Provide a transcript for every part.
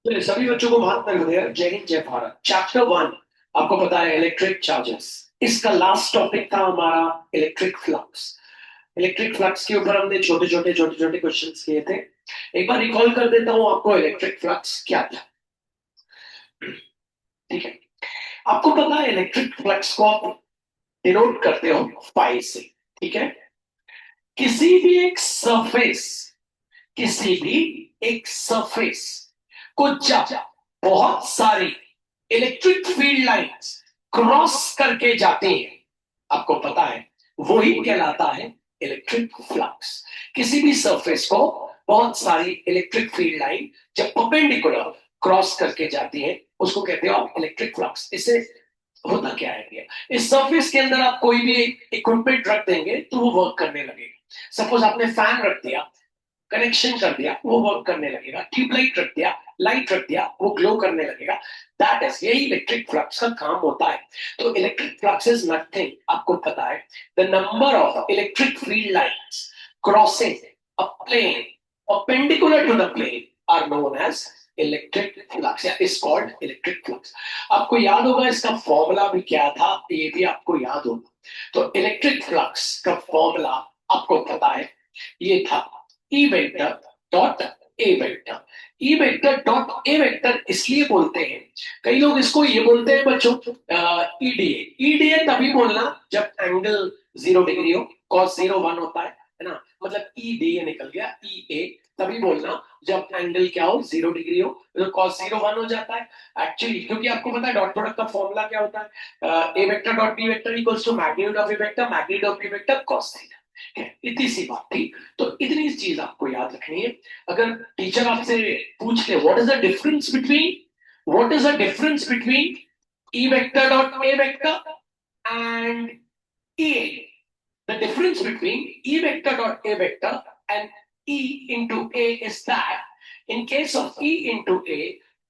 तो सभी बच्चों को बहुत नमस्कार, जय हिंद जय भारत। चैप्टर 1 आपको पता है इलेक्ट्रिक चार्जेस। इसका लास्ट टॉपिक था हमारा इलेक्ट्रिक फ्लक्स। इलेक्ट्रिक फ्लक्स के ऊपर हमने छोटे छोटे क्वेश्चंस किए थे। एक बार रिकॉल कर देता हूं आपको इलेक्ट्रिक फ्लक्स क्या था। ठीक है, आपको पता है इलेक्ट्रिक फ्लक्स को आप डिनोट करते हो फाई से। ठीक है, किसी भी एक सरफेस किसी भी एक सरफेस को जब बहुत सारी इलेक्ट्रिक फील्ड लाइंस क्रॉस करके जाते हैं, आपको पता है वही कहलाता है इलेक्ट्रिक फ्लक्स। किसी भी सरफेस को बहुत सारी इलेक्ट्रिक फील्ड लाइन जब परपेंडिकुलर क्रॉस करके जाती है उसको कहते हो आप इलेक्ट्रिक फ्लक्स। इससे होता क्या है भैया, इस सरफेस के अंदर आप कोई भी इक्विपमेंट रख देंगे तो वो वर्क करने लगेगा। सपोज आपने फैन रख दिया, कनेक्शन कर दिया, वो वर्क करने लगेगा। ट्यूबलाइट रख दिया, लाइट रख दिया, वो ग्लो करने लगेगा। दैट इज, यही इलेक्ट्रिक फ्लक्स का काम होता है। तो इलेक्ट्रिक फ्लक्स इज नथिंग, आपको पता है, the number of electric field lines crossing a plane perpendicular to the plane are known as electric flux या इज कॉल्ड इलेक्ट्रिक फ्लक्स। आपको याद होगा इसका फॉर्मूला भी क्या था, ये भी आपको याद होगा। तो इलेक्ट्रिक फ्लक्स का फॉर्मूला आपको पता है, ये था ई vector dot A vector. E vector dot A vector इसलिए बोलते हैं, कई लोग इसको ये बोलते हैं बच्चों ईडीए। ईडीए तभी बोलना जब एंगल 0 डिग्री हो, कॉस 0 1 होता है ना। मतलब ई डी ए निकल गया, ई ए तभी बोलना जब एंगल क्या हो 0 डिग्री हो, तो कॉस 0 1 हो जाता है एक्चुअली। क्योंकि आपको पता है डॉट प्रोडक्ट का फॉर्मूला क्या होता है, A vector dot B vector equals to magnitude of A vector magnitude of B vector cos theta. इतनी सी बात थी। तो इतनी चीज आपको याद रखनी है। अगर टीचर आपसे पूछ ले what is the difference between, what is the difference between E vector dot A vector and A, the difference between E vector dot A vector and E into A is that in case of E into A,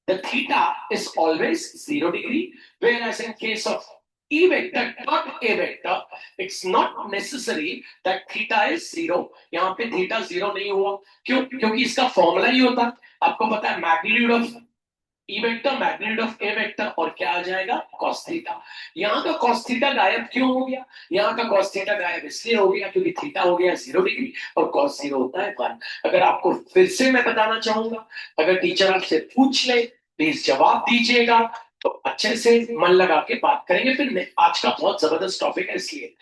the theta is always 0 degree, whereas in case of E vector dot A vector, it's not necessary that theta is 0. यहाँ पे theta 0 नहीं हुआ, क्यों? क्योंकि इसका formula ही होता, आपको पता है magnitude of E vector magnitude of A vector और क्या आ जाएगा cos थीटा। यहाँ का cos थीटा गायब क्यों हो गया? यहाँ का cos थीटा गायब इसलिए हो गया क्योंकि थीटा हो गया 0 डिग्री और cos 0 होता है 1। अगर आपको फिर से मैं बताना चाहूंगा, अगर टीचर आपसे पूछ ले प्लीज जवाब दीजिएगा, तो अच्छे से मन लगा के बात करेंगे। फिर आज का बहुत जबरदस्त टॉपिक है इसलिए।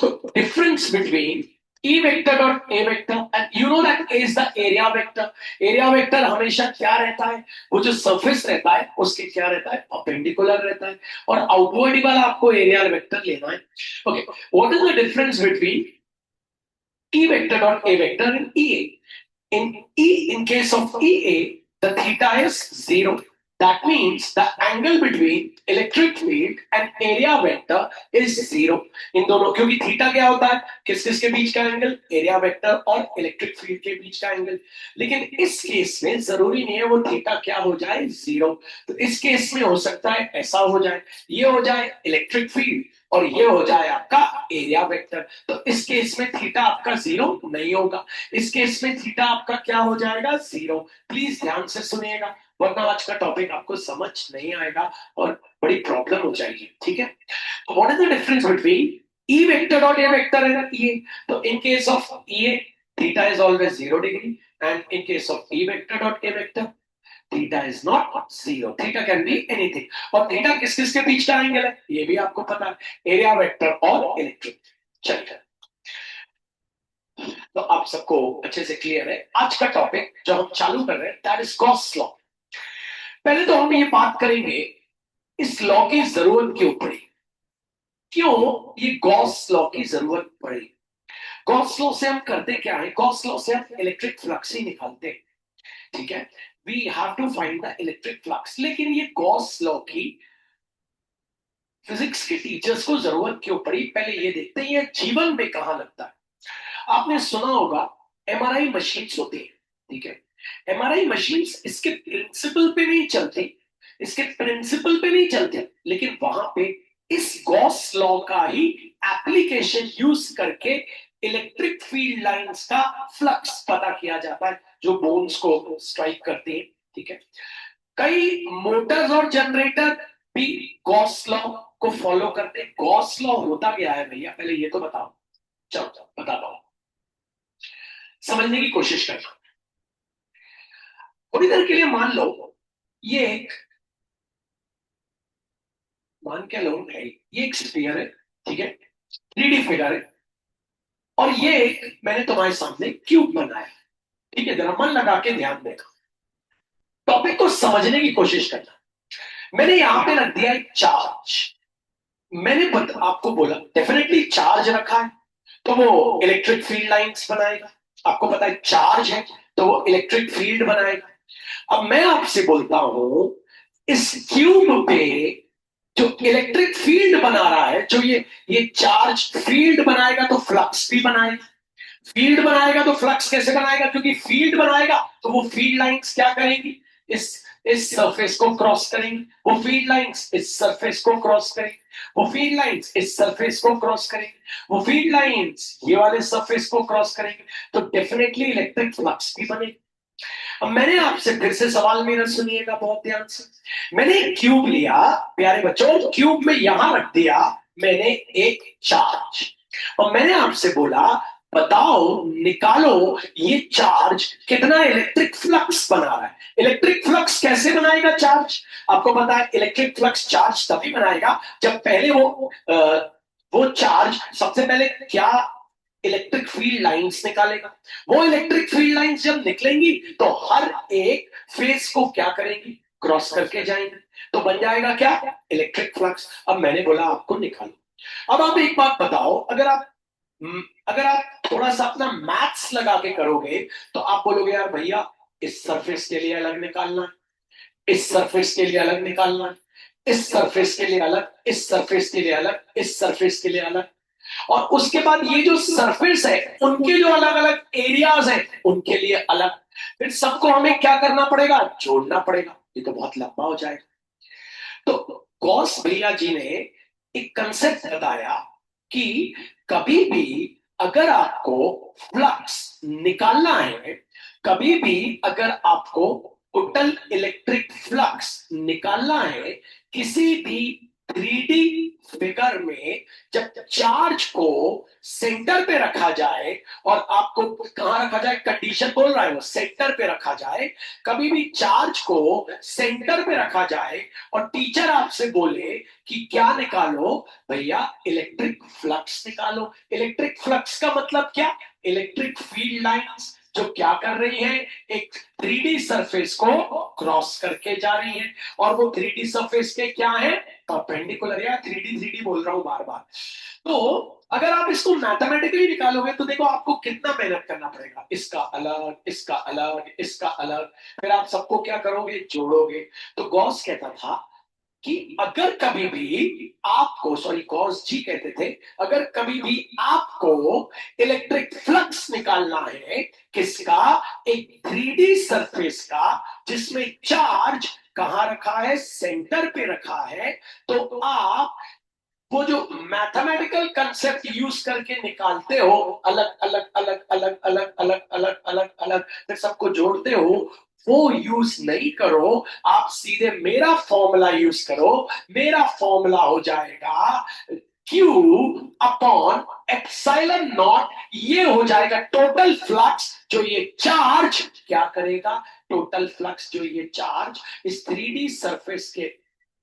तो difference between E vector dot A vector and you know that A is the area vector. Area vector हमेशा क्या रहता है, वो जो सरफेस रहता है उसके क्या रहता है, परपेंडिकुलर रहता है। और आउटवर्ड वाला आपको एरिया वेक्टर लेना है। Okay, what is the difference between E vector dot A vector and EA? In case of EA, the theta is 0. That means the angle between electric field and area vector is 0. इन दोनों, क्योंकि theta क्या होता है, किस किस के बीच का angle, area vector और इलेक्ट्रिक फील्ड के बीच का एंगल। लेकिन इस केस में जरूरी नहीं है वो थीटा क्या हो जाए 0। तो इस केस में हो सकता है ऐसा हो जाए, ये हो जाए इलेक्ट्रिक फील्ड और ये हो जाए आपका एरिया वेक्टर। तो इस केस में थीटा आपका 0 नहीं होगा, इस केस में थीटा आपका क्या हो जाएगा 0। प्लीज ध्यान से सुनिएगा वरना आज का टॉपिक आपको समझ नहीं आएगा और बड़ी प्रॉब्लम हो जाएगी। ठीक है, तो what is the difference between E vector dot A vector and E? तो in case of E theta is always 0 degree and in case of E vector dot A vector theta is not 0। Theta can be anything. और theta किस किस के बीच का angle है ये भी आपको पता है, एरिया वेक्टर और इलेक्ट्रिक। चलिए, तो आप सबको अच्छे से क्लियर है। आज का टॉपिक जो हम चालू कर रहे हैं दैट इज गॉस लॉ। पहले तो हम ये बात करेंगे इस लॉ की जरूरत क्यों पड़ी, क्यों ये गॉस लॉ की जरूरत पड़ी। गॉस लॉ से हम करते क्या है, गॉस लॉ से हम इलेक्ट्रिक फ्लक्स ही निकालते हैं। ठीक है, we have to find the electric flux. लेकिन ये गॉस लॉ की फिजिक्स के टीचर्स को जरूरत क्यों पड़ी, पहले ये देखते हैं ये जीवन में कहां लगता है। आपने सुना होगा एमआरआई मशीन्स होती है। ठीक है, एमआरआई मशीन्स इसके प्रिंसिपल पे नहीं चलती, इसके प्रिंसिपल पे नहीं चलते, लेकिन वहां पे इस गॉस लॉ का ही एप्लीकेशन यूज करके इलेक्ट्रिक फील्ड लाइंस का फ्लक्स पता किया जाता है जो बोन्स को स्ट्राइक करते हैं। ठीक है, कई मोटर्स और जनरेटर भी गॉस लॉ को फॉलो करते हैं। गॉस लॉ होता क्या है भैया, पहले ये तो बताओ। चलो बताता हूं, समझने की कोशिश करना। थोड़ी देर के लिए मान लो ये एक, मान क्या लो है, ये एक स्फीयर है, ठीक है, 3D फिगर है, और ये एक मैंने तुम्हारे सामने क्यूब बनाया, ठीक है। जरा मन लगा के ध्यान देना, टॉपिक को समझने की कोशिश करना। मैंने यहां पे रख दिया एक चार्ज। मैंने आपको बोला डेफिनेटली चार्ज रखा है तो वो इलेक्ट्रिक फील्ड लाइंस बनाएगा। आपको पता है चार्ज है तो वो इलेक्ट्रिक फील्ड बनाएगा। अब मैं आपसे बोलता हूं, इस क्यूब पे जो इलेक्ट्रिक फील्ड बना रहा है, जो ये चार्ज फील्ड बनाएगा तो फ्लक्स भी बनाएगा। फील्ड बनाएगा तो फ्लक्स कैसे बनाएगा, क्योंकि फील्ड बनाएगा तो वो फील्ड लाइंस क्या करेंगी, इस इस सरफेस को क्रॉस करेंगी। वो फील्ड लाइंस इस सरफेस को क्रॉस करेंगी। वो फील्ड लाइंस इस सरफेस को क्रॉस करेंगी। वो फील्ड लाइंस ये वाले सरफेस को क्रॉस करेंगे, तो डेफिनेटली इलेक्ट्रिक फ्लक्स भी बनेगी। अब मैंने आपसे फिर से सवाल मेरा सुनिएगा बहुत ध्यान से। मैंने एक क्यूब लिया प्यारे बच्चों, क्यूब में यहां रख दिया मैंने एक चार्ज, और मैंने आपसे बोला बताओ निकालो ये चार्ज कितना इलेक्ट्रिक फ्लक्स बना रहा है। इलेक्ट्रिक फ्लक्स कैसे बनाएगा चार्ज, आपको पता है इलेक्ट्रिक फ्लक्स चार्ज तभी बनाएगा जब पहले वो चार्ज सबसे पहले क्या, इलेक्ट्रिक फील्ड लाइंस निकालेगा। वो इलेक्ट्रिक फील्ड लाइंस जब निकलेंगी तो हर एक फेस को क्या करेंगी, क्रॉस करके जाएंगे, तो बन जाएगा क्या, इलेक्ट्रिक फ्लक्स। अब मैंने बोला आपको निकालो। अब आप एक बात बताओ, अगर आप थोड़ा सा अपना मैथ्स लगा के करोगे तो आप बोलोगे यार भैया इस सरफेस के लिए अलग निकालना है, इस सरफेस के लिए अलग निकालना है, इस सरफेस के लिए अलग, इस सरफेस के लिए अलग, इस सरफेस के लिए अलग, और उसके बाद ये जो सरफेस है उनके जो अलग अलग एरियाज हैं उनके लिए अलग, फिर सबको हमें क्या करना पड़ेगा, जोड़ना पड़ेगा। ये तो बहुत लंबा हो जाएगा। तो गॉस भैया जी ने एक कंसेप्ट बताया कि कभी भी अगर आपको फ्लक्स निकालना है, कभी भी अगर आपको टोटल इलेक्ट्रिक फ्लक्स निकालना है किसी भी 3D फिगर में, जब चार्ज को सेंटर पे रखा जाए, और आपको कहां रखा जाए, कंडीशन बोल रहा है वो सेंटर पे रखा जाए, कभी भी चार्ज को सेंटर पे रखा जाए और टीचर आपसे बोले कि क्या निकालो भैया, इलेक्ट्रिक फ्लक्स निकालो। इलेक्ट्रिक फ्लक्स का मतलब क्या, इलेक्ट्रिक फील्ड लाइंस जो क्या कर रही है, एक 3D सरफेस को क्रॉस करके जा रही है, और वो 3D सरफेस के क्या है, परपेंडिकुलर, या 3D बोल रहा हूं बार बार। तो अगर आप इसको मैथमेटिकली निकालोगे तो देखो आपको कितना मेहनत करना पड़ेगा, इसका अलग, इसका अलग, इसका अलग, फिर आप सबको क्या करोगे, जोड़ोगे। तो गॉस कहता था कि अगर कभी भी आपको, सॉरी गॉस जी कहते थे, अगर कभी भी आपको इलेक्ट्रिक फ्लक्स निकालना है किसका, एक 3D सरफेस का जिसमें चार्ज कहां रखा है, सेंटर पे रखा है, तो आप वो जो मैथमेटिकल कंसेप्ट यूज करके निकालते हो, अलग अलग अलग अलग अलग अलग अलग अलग अलग, फिर सबको जोड़ते हो, वो यूज नहीं करो, आप सीधे मेरा फॉर्मूला यूज करो। मेरा फॉर्मूला हो जाएगा Q अपॉन एप्सिलॉन नॉट, ये हो जाएगा टोटल फ्लक्स जो ये चार्ज क्या करेगा, टोटल फ्लक्स जो ये चार्ज इस 3D सरफेस के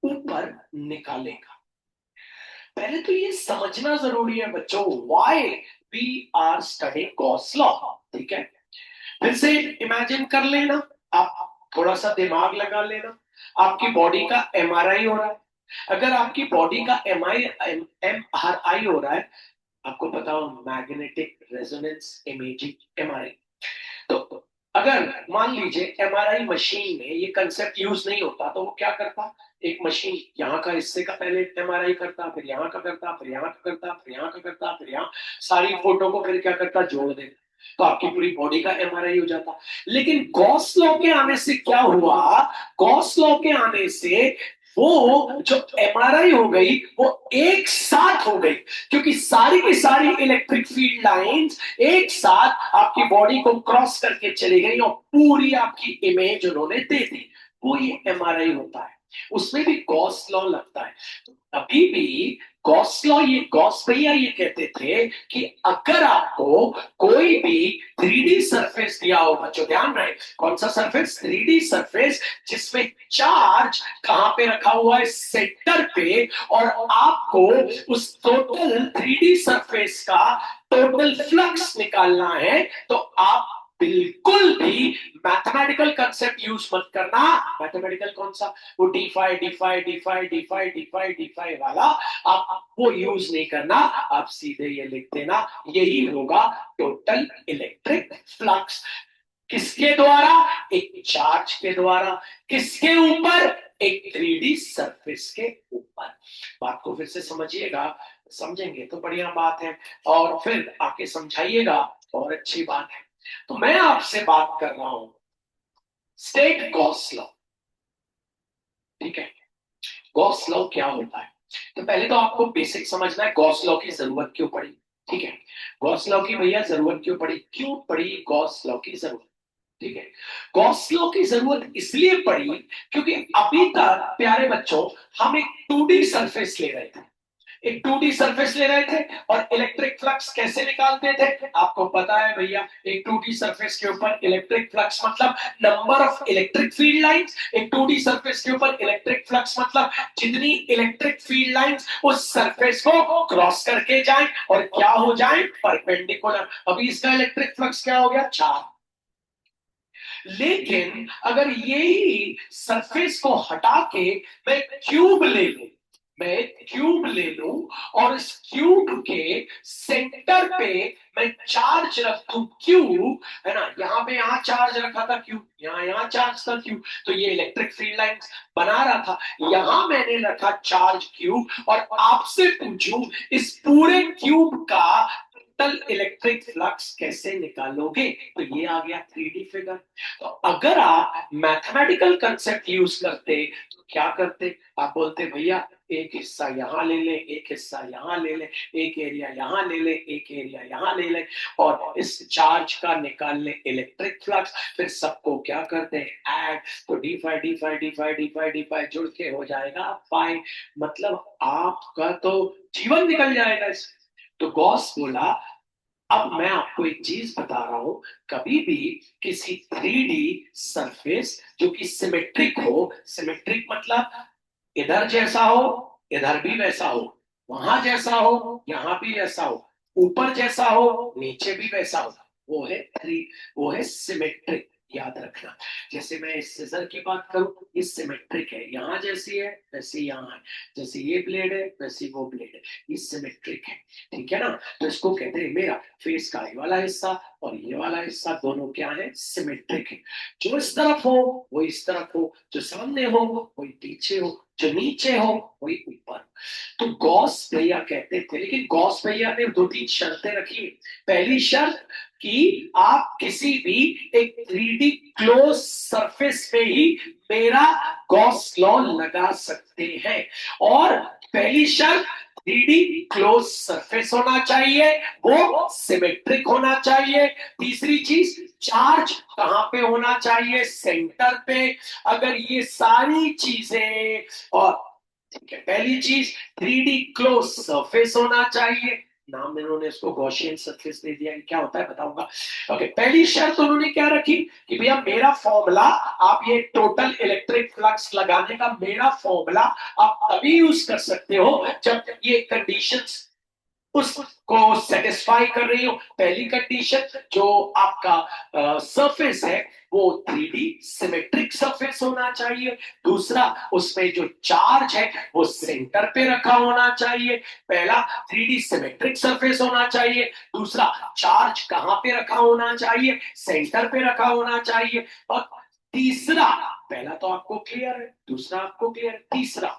ऊपर निकालेगा। पहले तो ये समझना जरूरी है बच्चों, why we are study Gauss law, ठीक है। फिर से इमेजिन कर लेना, आप थोड़ा सा दिमाग लगा लेना, आपकी बॉडी का MRI हो रहा है। अगर आपकी बॉडी का MRI हो रहा है, आपको पता हो मैग्नेटिक रेजोनेंस इमेजिंग, MRI। तो अगर मान लीजिए एमआरआई मशीन में ये कंसेप्ट यूज नहीं होता तो वो क्या करता, एक मशीन यहाँ का हिस्से का पहले एमआरआई करता, फिर यहाँ का करता, फिर यहाँ का करता, फिर यहाँ का करता, फिर यहाँ सारी फोटो को फिर क्या करता, जोड़ देता, तो आपकी पूरी बॉडी का एमआरआई हो जाता। लेकिन गॉस लॉ के आने से क्या हुआ, गॉस लॉ के आने से वो जो एमआरआई हो गई वो एक साथ हो गई, क्योंकि सारी की सारी इलेक्ट्रिक फील्ड लाइंस एक साथ आपकी बॉडी को क्रॉस करके चली गई और पूरी आपकी इमेज उन्होंने दे दी। कोई एमआरआई होता है, उसमें भी गॉस लॉ लगता है। अभी भी गॉस लॉ, ये गॉस भैया ये कहते थे कि अगर आपको कोई भी 3D सरफेस दिया हो, बच्चों ध्यान रहे, कौन सा सरफेस? 3D सरफेस, जिसमें चार्ज कहां पे रखा हुआ है? सेंटर पे, और आपको उस टोटल 3D सरफेस का टोटल फ्लक्स निकालना है, तो आप बिल्कुल भी मैथमेटिकल कंसेप्ट यूज मत करना। मैथमेटिकल कौन सा? वो डी फाई वाला आप वो यूज नहीं करना। आप सीधे ये लिख देना, यही होगा टोटल इलेक्ट्रिक फ्लक्स। किसके द्वारा? एक चार्ज के द्वारा। किसके ऊपर? एक 3D सरफेस के ऊपर। बात को फिर से समझिएगा, समझेंगे तो बढ़िया बात है, और फिर आके समझाइएगा और अच्छी बात है। तो मैं आपसे बात कर रहा हूं स्टेट गॉस लॉ, ठीक है? गॉस लॉ क्या होता है? तो पहले तो आपको बेसिक समझना है गॉस लॉ की जरूरत क्यों पड़ी, ठीक है? गॉस लॉ की भैया जरूरत क्यों पड़ी? क्यों पड़ी गॉस लॉ की जरूरत? ठीक है, गॉस लॉ की जरूरत इसलिए पड़ी क्योंकि अभी तक प्यारे बच्चों हम एक 2D सरफेस ले रहे थे, एक 2D सरफेस ले रहे थे, और इलेक्ट्रिक फ्लक्स कैसे निकालते थे? आपको पता है भैया, एक 2D सरफेस के ऊपर इलेक्ट्रिक फ्लक्स मतलब number of electric field lines. एक 2D सरफेस के ऊपर इलेक्ट्रिक फ्लक्स मतलब जितनी इलेक्ट्रिक फील्ड लाइंस उस सरफेस को क्रॉस करके जाएं और क्या हो जाए? परपेंडिकुलर। अभी इसका इलेक्ट्रिक फ्लक्स क्या हो गया? 4। लेकिन अगर यही सरफेस को हटा के मैं क्यूब ले लूं, मैं क्यूब ले लूं, और इस क्यूब के सेंटर पे मैं चार्ज रख दूं क्यूब, है ना? यहाँ पे यहाँ चार्ज रखा था क्यूब, यहाँ चार्ज था क्यूब, तो ये इलेक्ट्रिक फील्ड लाइंस बना रहा था। यहाँ मैंने रखा चार्ज क्यूब, और आपसे पूछूं इस पूरे क्यूब का टोटल इलेक्ट्रिक फ्लक्स कैसे निकालोगे? तो ये आ गया 3D फिगर। तो अगर आप मैथमेटिकल कंसेप्ट यूज करते तो क्या करते? आप बोलते भैया एक हिस्सा यहाँ ले ले, एक हिस्सा यहाँ ले ले, एक एरिया यहाँ ले ले, एक एरिया यहाँ ले ले, और इस चार्ज का निकाल ले इलेक्ट्रिक फ्लक्स। फिर सबको क्या करते हैं? ऐड। तो डी फाई जुड़ के हो जाएगा पाई। मतलब आपका तो जीवन निकल जाएगा इससे। तो गॉस बोला, अब मैं आपको एक चीज बता रहा हूं, कभी भी किसी 3D सरफेस जो कि सिमेट्रिक हो, सिमेट्रिक मतलब इधर जैसा हो, इधर भी वैसा हो, वहां जैसा हो, यहां भी वैसा हो, ऊपर जैसा हो, नीचे भी वैसा हो, वो है थ्री, वो है सिमेट्रिक। याद रखना, जैसे मैं इस सिजर की बात करूं, ये सिमेट्रिक है, यहां जैसी है वैसे यहां है, जैसे ये ब्लेड है वैसे वो ब्लेड है, ये सिमेट्रिक है, ठीक है ना? तो इसको कहते हैं मेरा फेस का ये वाला हिस्सा और ये वाला हिस्सा दोनों क्या है? सिमेट्रिक है। जो इस तरफ हो वो इस तरफ हो, जो सामने हो वही पीछे हो, जो नीचे हो वही ऊपर। तो गॉस भैया कहते थे, लेकिन गॉस भैया ने 2-3 शर्तें रखी। पहली शर्त कि आप किसी भी एक 3D क्लोज सरफेस पे ही मेरा गॉस लॉ लगा सकते हैं, और पहली शर्त 3D क्लोज सरफेस होना चाहिए, वो सिमेट्रिक होना चाहिए। तीसरी चीज, चार्ज कहां पे होना चाहिए? सेंटर पे। अगर ये सारी चीजें, और ठीक है, पहली चीज 3D क्लोज सरफेस होना चाहिए, नाम इन्होंने इसको गॉसियन सरफेस दे दिया, क्या होता है बताऊंगा। ओके, पहली शर्त उन्होंने क्या रखी कि भैया मेरा फॉर्मूला, आप ये टोटल इलेक्ट्रिक फ्लक्स लगाने का मेरा फॉर्मूला आप तभी यूज कर सकते हो जब ये कंडीशंस उसको सेटिस्फाई कर रही हो। पहली कंडीशन, जो आपका सरफेस है वो 3D सिमेट्रिक सरफेस होना चाहिए। दूसरा, उसमें जो चार्ज है वो सेंटर पे रखा होना चाहिए। पहला, 3D सिमेट्रिक सरफेस होना चाहिए। दूसरा, चार्ज कहां पे रखा होना चाहिए? सेंटर पे रखा होना चाहिए। और तीसरा, पहला तो आपको क्लियर है, दूसरा आपको क्लियर है, तीसरा,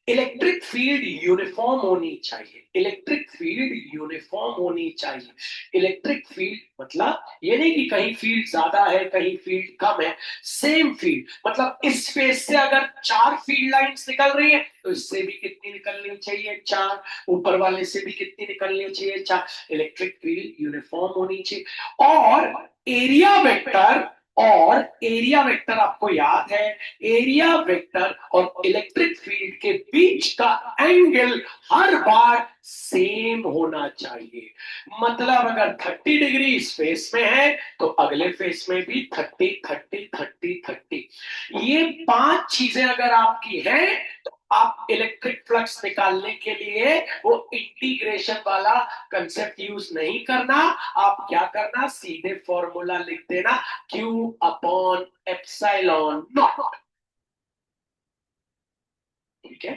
इलेक्ट्रिक फील्ड यूनिफॉर्म होनी चाहिए। इलेक्ट्रिक फील्ड यूनिफॉर्म होनी चाहिए। इलेक्ट्रिक फील्ड मतलब ये नहीं कि कहीं फील्ड ज्यादा है कहीं फील्ड कम है, सेम फील्ड। मतलब इस फेस से अगर 4 फील्ड लाइंस निकल रही है तो इससे भी कितनी निकलनी चाहिए? 4। ऊपर वाले से भी कितनी निकलनी चाहिए? 4। इलेक्ट्रिक फील्ड यूनिफॉर्म होनी चाहिए। और एरिया वेक्टर और एरिया वेक्टर आपको याद है, एरिया वेक्टर और इलेक्ट्रिक फील्ड के बीच का एंगल हर बार सेम होना चाहिए। मतलब अगर 30 डिग्री इस फेस में है तो अगले फेस में भी 30 30 30 30। ये 5 चीजें अगर आपकी हैं तो आप इलेक्ट्रिक फ्लक्स निकालने के लिए वो इंटीग्रेशन वाला कंसेप्ट यूज नहीं करना। आप क्या करना, सीधे फॉर्मूला लिख देना, Q अपॉन एप्सिलॉन नॉट। ठीक है,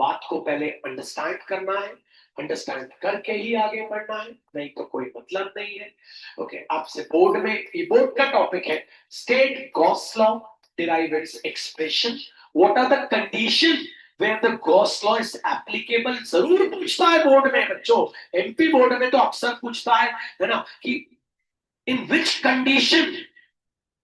बात को पहले अंडरस्टैंड करना है, अंडरस्टैंड करके ही आगे बढ़ना है, नहीं तो कोई मतलब नहीं है। ओके, आपसे बोर्ड में, ये बोर्ड का टॉपिक है, state Gauss law, derive its expression, what are the condition where the Gauss law is applicable। जरूर पूछता है बोर्ड में बच्चों, एमपी बोर्ड में तो अक्सर पूछता है ना, कि in which condition,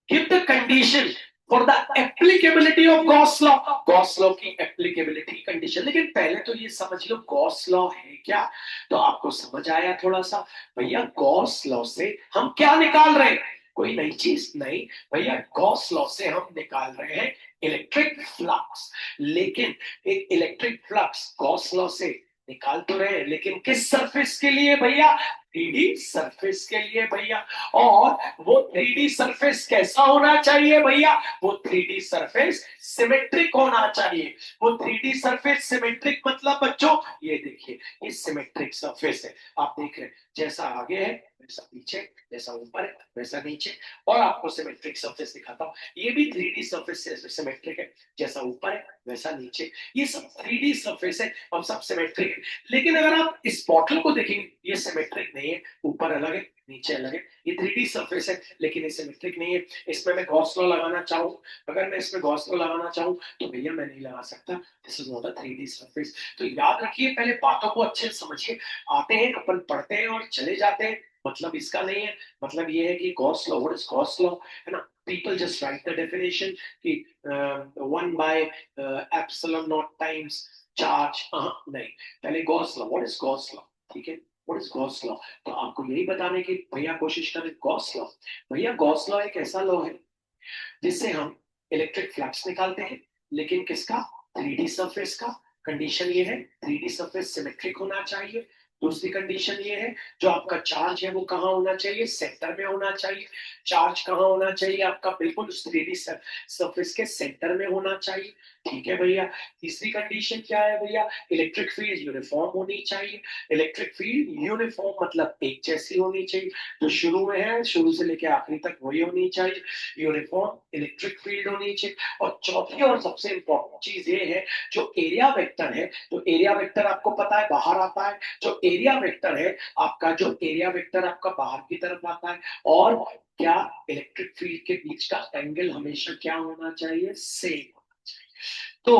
give the condition for the applicability of Gauss law। Gauss law की applicability condition। लेकिन पहले तो ये समझ लो Gauss law है क्या, तो आपको समझ आया थोड़ा सा। भैया Gauss law से हम क्या निकाल रहे हैं, कोई नई चीज नहीं भैया। Gauss law से हम निकाल रहे हैं इलेक्ट्रिक फ्लक्स। लेकिन एक इलेक्ट्रिक फ्लक्स Gauss law से निकाल तो रहे हैं, लेकिन किस सरफेस के लिए भैया, 3D सरफेस के लिए भैया। और वो 3D सरफेस कैसा होना चाहिए भैया, वो 3D सरफेस सिमेट्रिक होना चाहिए। वो 3D सरफेस सिमेट्रिक मतलब बच्चों ये देखिए, ये सिमेट्रिक सरफेस है। आप देख रहे हैं जैसा आगे है वैसा पीछे, जैसा ऊपर है वैसा नीचे। और आपको सिमेट्रिक सरफेस दिखाता हूं, ये भी 3D सरफेस सिमेट्रिक है, जैसा ऊपर है वैसा नीचे। ये सब 3D सरफेस है और सब सिमेट्रिक है। लेकिन अगर आप इस बॉटल को देखेंगे, ये सिमेट्रिक नहीं है, ऊपर अलग है नीचे अलग है। ये 3D सरफेस है लेकिन ये सिमेट्रिक नहीं है। इसमें मैं गॉस लॉ लगाना चाहूँ, अगर मैं इसमें गॉस लॉ लगाना चाहूँ तो भैया मैं नहीं लगा सकता, this is not a 3D surface. तो याद रखिए, पहले बातों को अच्छे से समझिए। आते हैं अपन पढ़ते हैं और चले जाते हैं, मतलब इसका नहीं है। मतलब ये है कि Gauss law, what is Gauss law, है ना। People just right the definition कि 1/epsilon naught टाइम्स चार्ज, नहीं, पहले Gauss law, what is Gauss law, ठीक है, व्हाट इज गॉस लॉ। तो आपको यही बताने की भैया कोशिश करें गॉस लॉ। भैया गॉस लॉ एक ऐसा लॉ है जिससे हम इलेक्ट्रिक फ्लक्स निकालते हैं, लेकिन किसका, 3D सरफेस का। कंडीशन ये है 3D सरफेस सिमेट्रिक होना चाहिए। दूसरी कंडीशन ये है, जो आपका चार्ज है वो कहाँ होना चाहिए, सेंटर में होना चाहिए। चार्ज कहाँ होना चाहिए आपका, बिल्कुल उस 3D सरफेस के सेंटर में होना चाहिए। ठीक है भैया। तीसरी कंडीशन क्या है भैया, इलेक्ट्रिक फील्ड यूनिफॉर्म होनी चाहिए। इलेक्ट्रिक फील्ड यूनिफॉर्म मतलब एक जैसी होनी चाहिए, जो शुरू में है शुरू से लेकर आखिरी तक वही होनी चाहिए। यूनिफॉर्म इलेक्ट्रिक फील्ड होनी चाहिए। और चौथी और सबसे इंपॉर्टेंट चीज ये है, जो एरिया वेक्टर है, तो एरिया वेक्टर आपको पता है बाहर आता है। जो एरिया वेक्टर है आपका, जो एरिया वेक्टर आपका बाहर की तरफ आता है। और क्या, इलेक्ट्रिक फील्ड के बीच का एंगल हमेशा क्या होना चाहिए, सेम। तो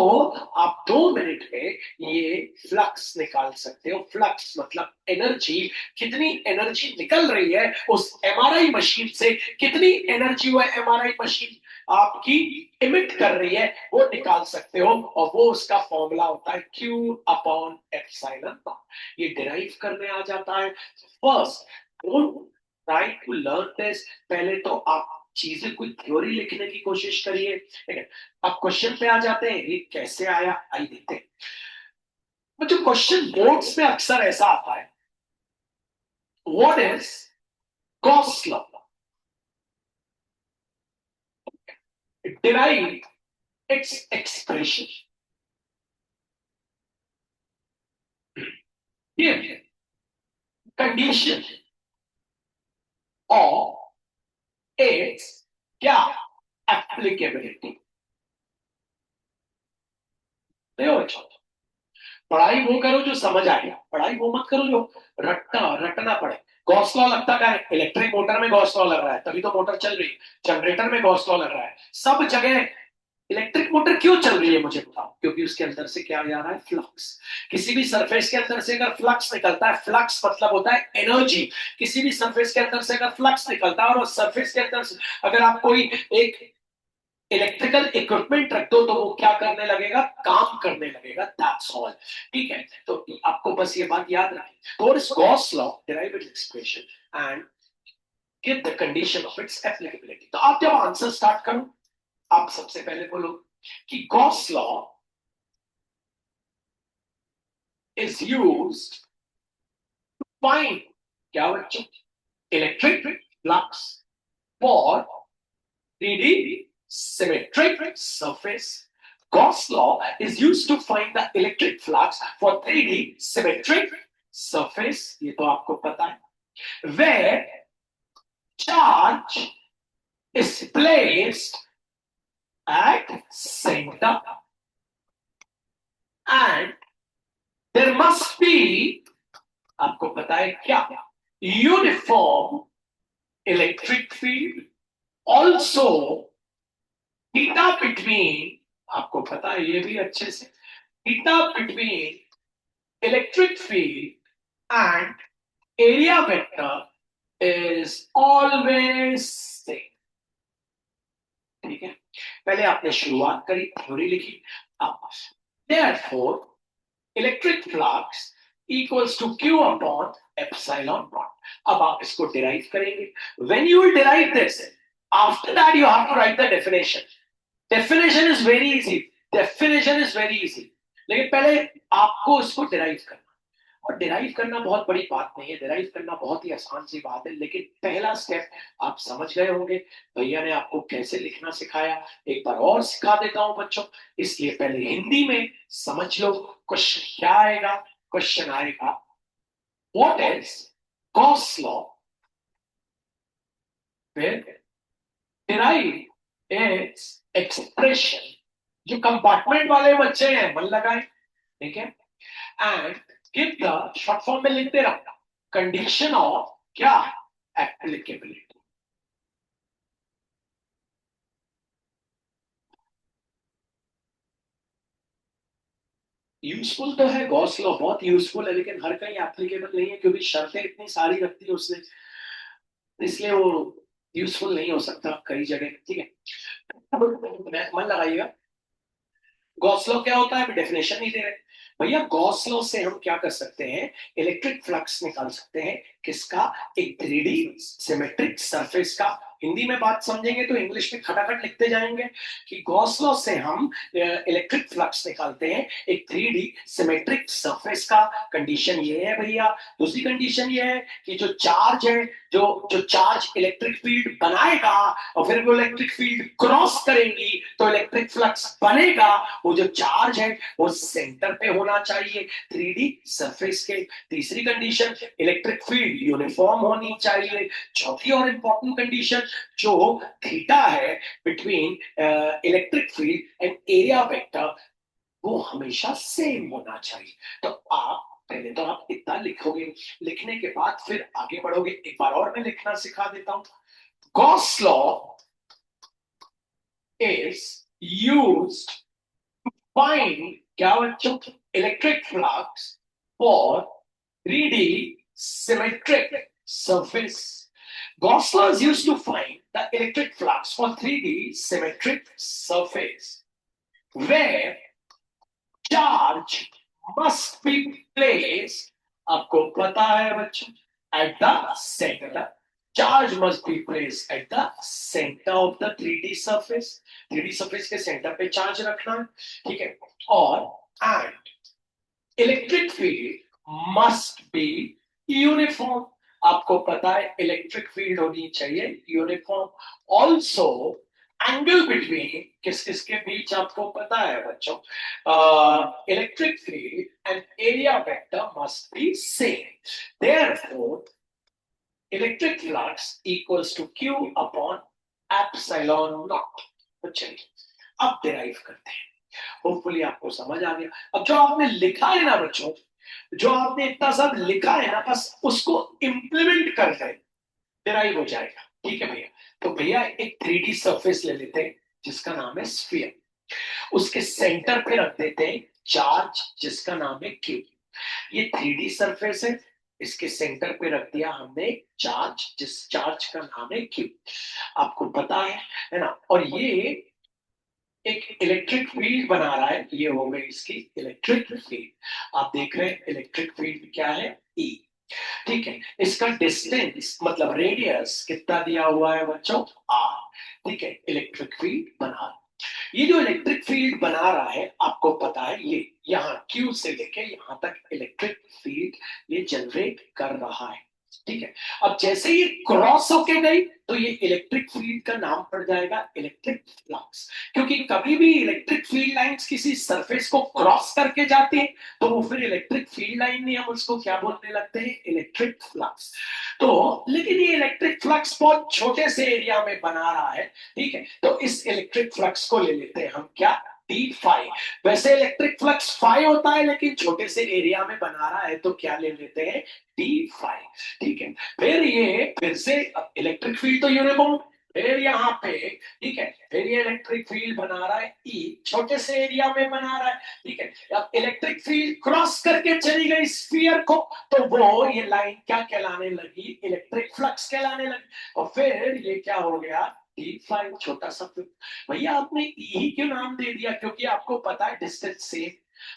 आप 2 मिनट में ये फ्लक्स निकाल सकते हो। फ्लक्स मतलब एनर्जी, कितनी एनर्जी निकल रही है उस एमआरआई मशीन से, कितनी एनर्जी वो एमआरआई मशीन आपकी इमिट कर रही है, वो निकाल सकते हो। और वो उसका फॉर्मूला होता है Q अपॉन एप्सिलॉन नॉट। ये डिराइव करने आ जाता है। First, don't try to learn this, पहले तो आप चीजें कोई थ्योरी लिखने की कोशिश करिए, ठीक है। अब क्वेश्चन पे आ जाते हैं, ये कैसे आया आइए देखते हैं। तो जो क्वेश्चन बोर्ड्स में अक्सर ऐसा आता है, what is Gauss law, derive its expression. ये कंडीशन ऑफ इट्स क्या, एप्लीकेबिलिटी। देखो बच्चों, पढ़ाई वो करो जो समझ आ गया, पढ़ाई वो मत करो जो रटना पड़े। गॉस लॉ लगता क्या है, इलेक्ट्रिक मोटर में गॉस लॉ लग रहा है तभी तो मोटर चल रही है। जनरेटर में गॉस लॉ लग रहा है, सब जगह। इलेक्ट्रिक मोटर क्यों चल रही है मुझे बताओ, क्योंकि उसके अंदर से क्या जा रहा है, फ्लक्स। किसी भी सरफेस के अंदर से अगर फ्लक्स निकलता है, फ्लक्स मतलब होता है एनर्जी। किसी भी सरफेस के अंदर से अगर फ्लक्स निकलता है और सरफेस के अंदर से अगर आप कोई एक इलेक्ट्रिकल इक्विपमेंट रख दो तो वो क्या करने लगेगा, काम करने लगेगा, दैट्स ऑल। ठीक है, तो आपको बस ये बात याद रखनी। और इस Gauss law, derive its expression and give the condition of its applicability. तो आप जब आंसर स्टार्ट करो, आप सबसे पहले बोलो कि Gauss law is used to find क्या बच्चों electric flux for 3D symmetric surface. Gauss law is used to find the electric flux for 3D symmetric surface. ये तो आपको पता है. Where charge is placed at center and there must be, आपको पता है क्या, uniform electric field. Also theta between, आपको पता है ये भी अच्छे से, theta between electric field and area vector is always same. ठीक है, पहले आपने शुरुआत करी, थ्योरी लिखी. अब therefore electric flux equals to q upon epsilon naught. अब आप इसको derive करेंगे. When you will derive this, after that you have to write the definition. Definition is very easy. Definition is very easy. लेकिन पहले आपको इसको derive करना. और derive करना बहुत बड़ी बात नहीं है. derive करना बहुत ही आसान सी बात है. लेकिन पहला स्टेप आप समझ गए होंगे. भैया ने आपको कैसे लिखना सिखाया, एक बार और सिखा देता हूं बच्चों. इसलिए पहले हिंदी में समझ लो. क्वेश्चन क्या आएगा? क्वेश्चन आएगा What is Gauss law? Where derive its expression. जो कंपार्टमेंट वाले बच्चे हैं मन लगाए, ठीक है, and give the short form में लिखते रहो कंडीशन ऑफ क्या एप्लीकेबिलिटी. यूजफुल तो है गॉस लॉ, बहुत यूजफुल है, लेकिन हर कहीं एप्लीकेबल नहीं है क्योंकि शर्तें इतनी सारी रखती है उसने, इसलिए वो यूजफुल नहीं हो सकता कई जगह. ठीक है, मन लगाइएगा. गॉस लॉ क्या होता है, अभी डेफिनेशन नहीं दे रहे भैया. गॉस लॉ से हम क्या कर सकते हैं, इलेक्ट्रिक फ्लक्स निकाल सकते हैं. किसका? एक 3D सिमेट्रिक सरफेस का. हिंदी में बात समझेंगे तो इंग्लिश में खटाखट लिखते जाएंगे कि गॉस लॉ से हम इलेक्ट्रिक फ्लक्स निकालते हैं एक 3D सिमेट्रिक सरफेस का. कंडीशन ये है भैया. दूसरी कंडीशन ये है कि जो चार्ज है, जो चार्ज इलेक्ट्रिक फील्ड बनाएगा और फिर वो इलेक्ट्रिक फील्ड क्रॉस करेंगी तो इलेक्ट्रिक फ्लक्स बनेगा. वो जो चार्ज है वो सेंटर पे होना चाहिए 3D सरफेस के. तीसरी कंडीशन, इलेक्ट्रिक फील्ड यूनिफॉर्म होनी चाहिए. चौथी और इंपॉर्टेंट कंडीशन, जो थीटा है between electric field and area vector, वो हमेशा सेम होना चाहिए. तो आप पहले तो आप इतना लिखोगे, लिखने के बाद फिर आगे बढ़ोगे. एक बार और मैं लिखना सिखा देता हूं. Gauss law is used to find क्या बच्चों, electric flux for 3D symmetric surface. Gauss law is used to find the electric flux for 3D symmetric surface where charge must be placed. आपको पता है बच्चों, at the center. Charge must be placed at the center of the 3D surface. 3D surface के centre पे charge रखना है, ठीक है. और and electric field must be uniform. आपको पता है इलेक्ट्रिक फील्ड होनी चाहिए यूनिफॉर्म. ऑल्सो एंगल बिटवीन किस किसके बीच आपको पता है बच्चों, electric field and area vector must be same. Therefore electric flux equals to q upon epsilon naught. तो चलिए अब डिराइव करते हैं. होपफुली आपको समझ आ गया. अब जो आपने लिखा है ना बच्चों, जो आपने इतना सब लिखा है ना, बस उसको इंप्लीमेंट कर दें, डिराइव हो जाएगा. ठीक है भैया. तो भैया एक 3D सरफेस ले लेते हैं जिसका नाम है स्फीयर. उसके सेंटर पे रख देते हैं चार्ज जिसका नाम है क्यू. ये 3D सरफेस है, इसके सेंटर पे रख दिया हमने चार्ज जिस चार्ज का नाम है क्यू. आपको पता है ना. और ये एक इलेक्ट्रिक फील्ड बना रहा है. ये हो गई इसकी इलेक्ट्रिक फील्ड. आप देख रहे हैं इलेक्ट्रिक फील्ड क्या है, ई. ठीक है, इसका डिस्टेंस मतलब रेडियस कितना दिया हुआ है बच्चों, आर। ठीक है, इलेक्ट्रिक फील्ड बना, ये जो इलेक्ट्रिक फील्ड बना रहा है आपको पता है, ये यहाँ क्यू से लेके यहाँ तक इलेक्ट्रिक फील्ड ये जनरेट कर रहा है। ठीक है, अब जैसे ये क्रॉस होके गई तो ये इलेक्ट्रिक फील्ड का नाम पड़ जाएगा इलेक्ट्रिक फ्लक्स, क्योंकि कभी भी इलेक्ट्रिक फील्ड लाइंस किसी सरफेस को क्रॉस करके जाती है तो वो फिर इलेक्ट्रिक फील्ड लाइन नहीं, हम उसको क्या बोलने लगते हैं, इलेक्ट्रिक फ्लक्स। तो लेकिन ये इलेक्ट्रिक फ्लक्स बहुत छोटे से एरिया में बना रहा है। ठीक है, तो इस इलेक्ट्रिक फ्लक्स को ले लेते हैं हम क्या, डी फाई। वैसे इलेक्ट्रिक फ्लक्स फाई होता है लेकिन छोटे से एरिया में बना रहा है तो क्या ले लेते हैं, डी फाई। ठीक है, फिर ये फिर से इलेक्ट्रिक फील्ड तो यूनिफॉर्म, फिर यहाँ पे, ठीक है, फिर ये इलेक्ट्रिक फील्ड बना रहा है ई, छोटे से एरिया में बना रहा है। ठीक है, अब इलेक्ट्रिक फील्ड क्रॉस करके चली गई स्फीयर को तो वो ये लाइन क्या कहलाने लगी, इलेक्ट्रिक फ्लक्स कहलाने लगी। और फिर ये क्या हो गया, डी फाइव, छोटा सा। भैया आपने ई क्यों नाम दे दिया, क्योंकि आपको पता है डिस्टेंस सेम,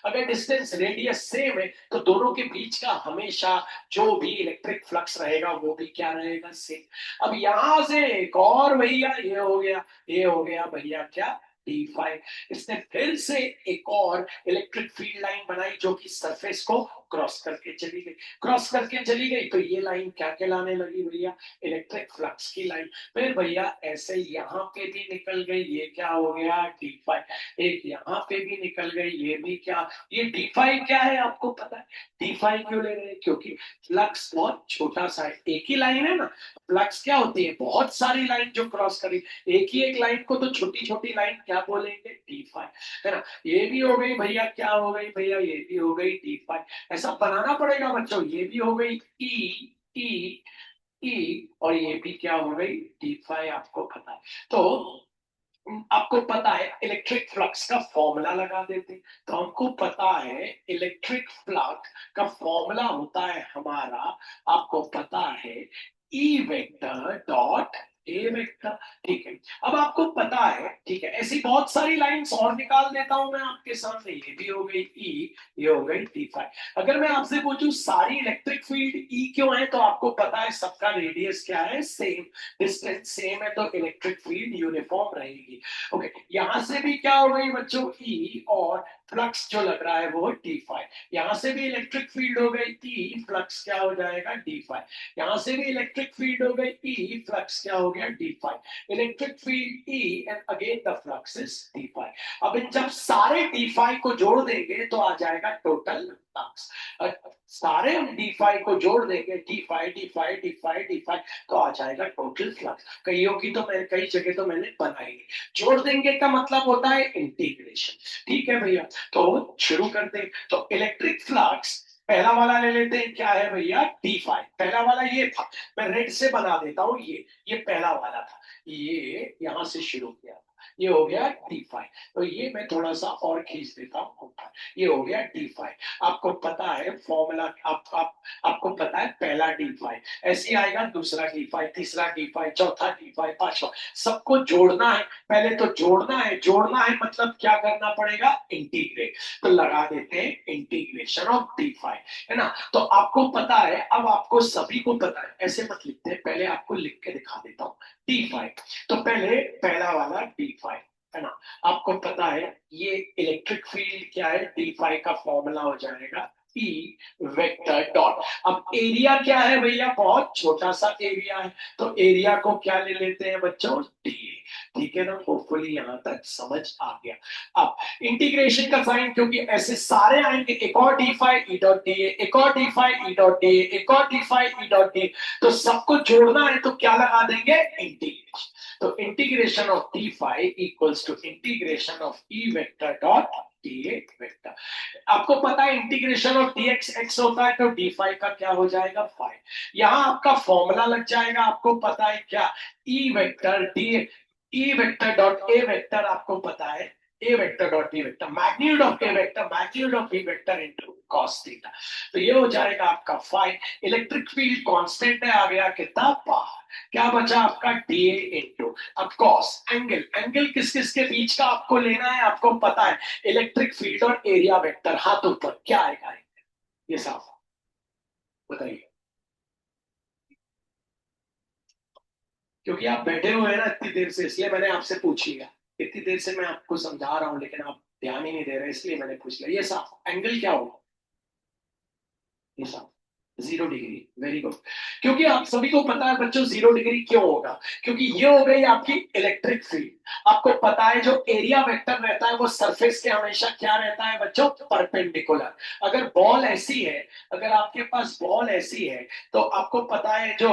अगर डिस्टेंस रेडियस सेम है तो दोनों के बीच का हमेशा जो भी इलेक्ट्रिक फ्लक्स रहेगा वो भी क्या रहेगा, सेम। अब यहां से एक और भैया ये हो गया, ये हो गया भैया क्या, डी फाइव। इसने फिर से एक और इलेक्ट्रिक फील्ड लाइन बनाई जो कि सरफेस को क्रॉस करके चली गई, क्रॉस करके चली गई तो ये लाइन क्या कहलाने लगी भैया, इलेक्ट्रिक फ्लक्स की लाइन। फिर भैया ऐसे यहाँ पे भी निकल गई, ये क्या हो गया, डी फाइव। एक यहाँ पे भी निकल गई, ये भी क्या, ये डी फाइव क्या है आपको पता है, डी फाइव क्यों ले रहे हैं, क्योंकि फ्लक्स बहुत छोटा सा है, एक ही लाइन है ना। फ्लक्स क्या होती है, बहुत सारी लाइन जो क्रॉस करी, एक ही एक लाइन को तो छोटी छोटी लाइन क्या बोलेंगे, डी फाइव, है ना। ये भी हो गई भैया, क्या हो गई भैया, ये भी हो गई डी फाइव। ऐसा बनाना पड़ेगा बच्चों, ये भी हो गई ई, ई, ई, और ये भी क्या हो गई, डी फाइव, आपको पता है। तो आपको पता है इलेक्ट्रिक फ्लक्स का फॉर्मूला लगा देते, तो हमको पता है इलेक्ट्रिक फ्लक्स का फॉर्मूला होता है हमारा, आपको पता है, E vector dot A vector. ठीक है, अब आपको पता है, ठीक है, ऐसी बहुत सारी लाइंस और निकाल देता हूं मैं आपके सामने, ये भी हो गई ई, ये हो गई डी फाइव। अगर मैं आपसे पूछूं सारी इलेक्ट्रिक फील्ड ई क्यों है, तो आपको पता है सबका रेडियस क्या है, सेम, डिस्टेंस सेम है तो इलेक्ट्रिक फील्ड यूनिफॉर्म रहेगी। ओके, यहां से भी क्या हो गई बच्चों, ई, और फ्लक्स जो लग रहा है वो डी फाइव। यहां से भी इलेक्ट्रिक फील्ड हो गई ई, फ्लक्स क्या हो जाएगा, डी फाइव। यहां से भी इलेक्ट्रिक फील्ड हो गई ई, फ्लक्स क्या हो गया, D five. Electric field E and again the flux is D five. अब इन जब सारे डी फाइव को जोड़ देंगे तो आ जाएगा टोटल फ्लक्स। सारे हम डी फाइव को जोड़ देंगे, D five, D five, D five, D five, तो आ जाएगा टोटल फ्लक्स। कईयों की तो मैं कई जगह तो मैंने बनाई नहीं, जोड़ देंगे का मतलब होता है इंटीग्रेशन। ठीक है भैया, तो शुरू करते हैं। तो इलेक्ट्रिक फ्लक्स पहला वाला ले लेते हैं, क्या है भैया, डी फाइव। पहला वाला ये था, मैं रेड से बना देता हूं, ये पहला वाला था, ये यहां से शुरू किया, ये हो गया डी फाइव। तो ये मैं थोड़ा सा और खींच देता हूँ, ये हो गया डी फाइव। आपको पता है फॉर्मूला, आपको पता है पहला डी फाइव ऐसे आएगा, दूसरा डी फाइव, तीसरा डी फाइव, चौथा डी फाइव, पांचवा, सबको जोड़ना है। पहले तो जोड़ना है, जोड़ना है मतलब क्या करना पड़ेगा, इंटीग्रेट। तो लगा देते हैं इंटीग्रेशन ऑफ डी फाइव, है ना। तो आपको पता है, अब आपको सभी को पता है, ऐसे मत लिखते हैं, पहले आपको लिख के दिखा देता हूँ डी फाइव। तो पहले पहला वाला डी फाइव, है ना। आपको पता है ये इलेक्ट्रिक फील्ड क्या है, डी फाइव का फॉर्मूला हो जाएगा ई वेक्टर डॉट। अब एरिया क्या है भैया, बहुत छोटा सा एरिया है, तो एरिया को क्या ले लेते हैं बच्चों, डी। ठीक है ना, होपफुली यहां तक समझ आ गया। अब इंटीग्रेशन का साइन, क्योंकि ऐसे सारे आएंगे, एक और D five E dot D, एक और D five E dot D, एक और D five E dot D, तो सबको जोड़ना है तो क्या लगा देंगे, इंटीग्रेशन। तो integration of d phi equals to integration of E vector dot d vector. आपको पता है integration of d x x होता है, तो डी फाइव का क्या हो जाएगा, फाइव। यहां आपका फॉर्मूला लग जाएगा, आपको पता है क्या, E vector D, E vector dot A vector, आपको पता है A vector dot B vector, magnitude of A vector magnitude of B vector into cos theta. तो ये हो जाएगा आपका फाइव। इलेक्ट्रिक फील्ड कांस्टेंट है, आ गया कितना, पावर। क्या बचा आपका, डी इनटू, अब कॉस, एंगल, एंगल किस किस के बीच का आपको लेना है, आपको पता है इलेक्ट्रिक फील्ड और एरिया वेक्टर, हाथ ऊपर क्या आएगा, ये साफ बताइए। क्योंकि आप बैठे हुए हैं ना इतनी देर से, इसलिए मैंने आपसे पूछ लिया। इतनी देर से मैं आपको समझा रहा हूँ लेकिन आप ध्यान ही नहीं दे रहे, इसलिए मैंने पूछ लिया। ये साफ एंगल क्या होगा? ये साफ 0 डिग्री। Very good. क्योंकि आप सभी को पता है बच्चों 0 डिग्री क्यों होगा? क्योंकि ये हो गई आपकी इलेक्ट्रिक फील्ड। आपको पता है जो एरिया वेक्टर रहता है वो सरफेस के हमेशा क्या रहता है बच्चों? परपेंडिकुलर। अगर बॉल ऐसी है, अगर आपके पास बॉल ऐसी है, तो आपको पता है जो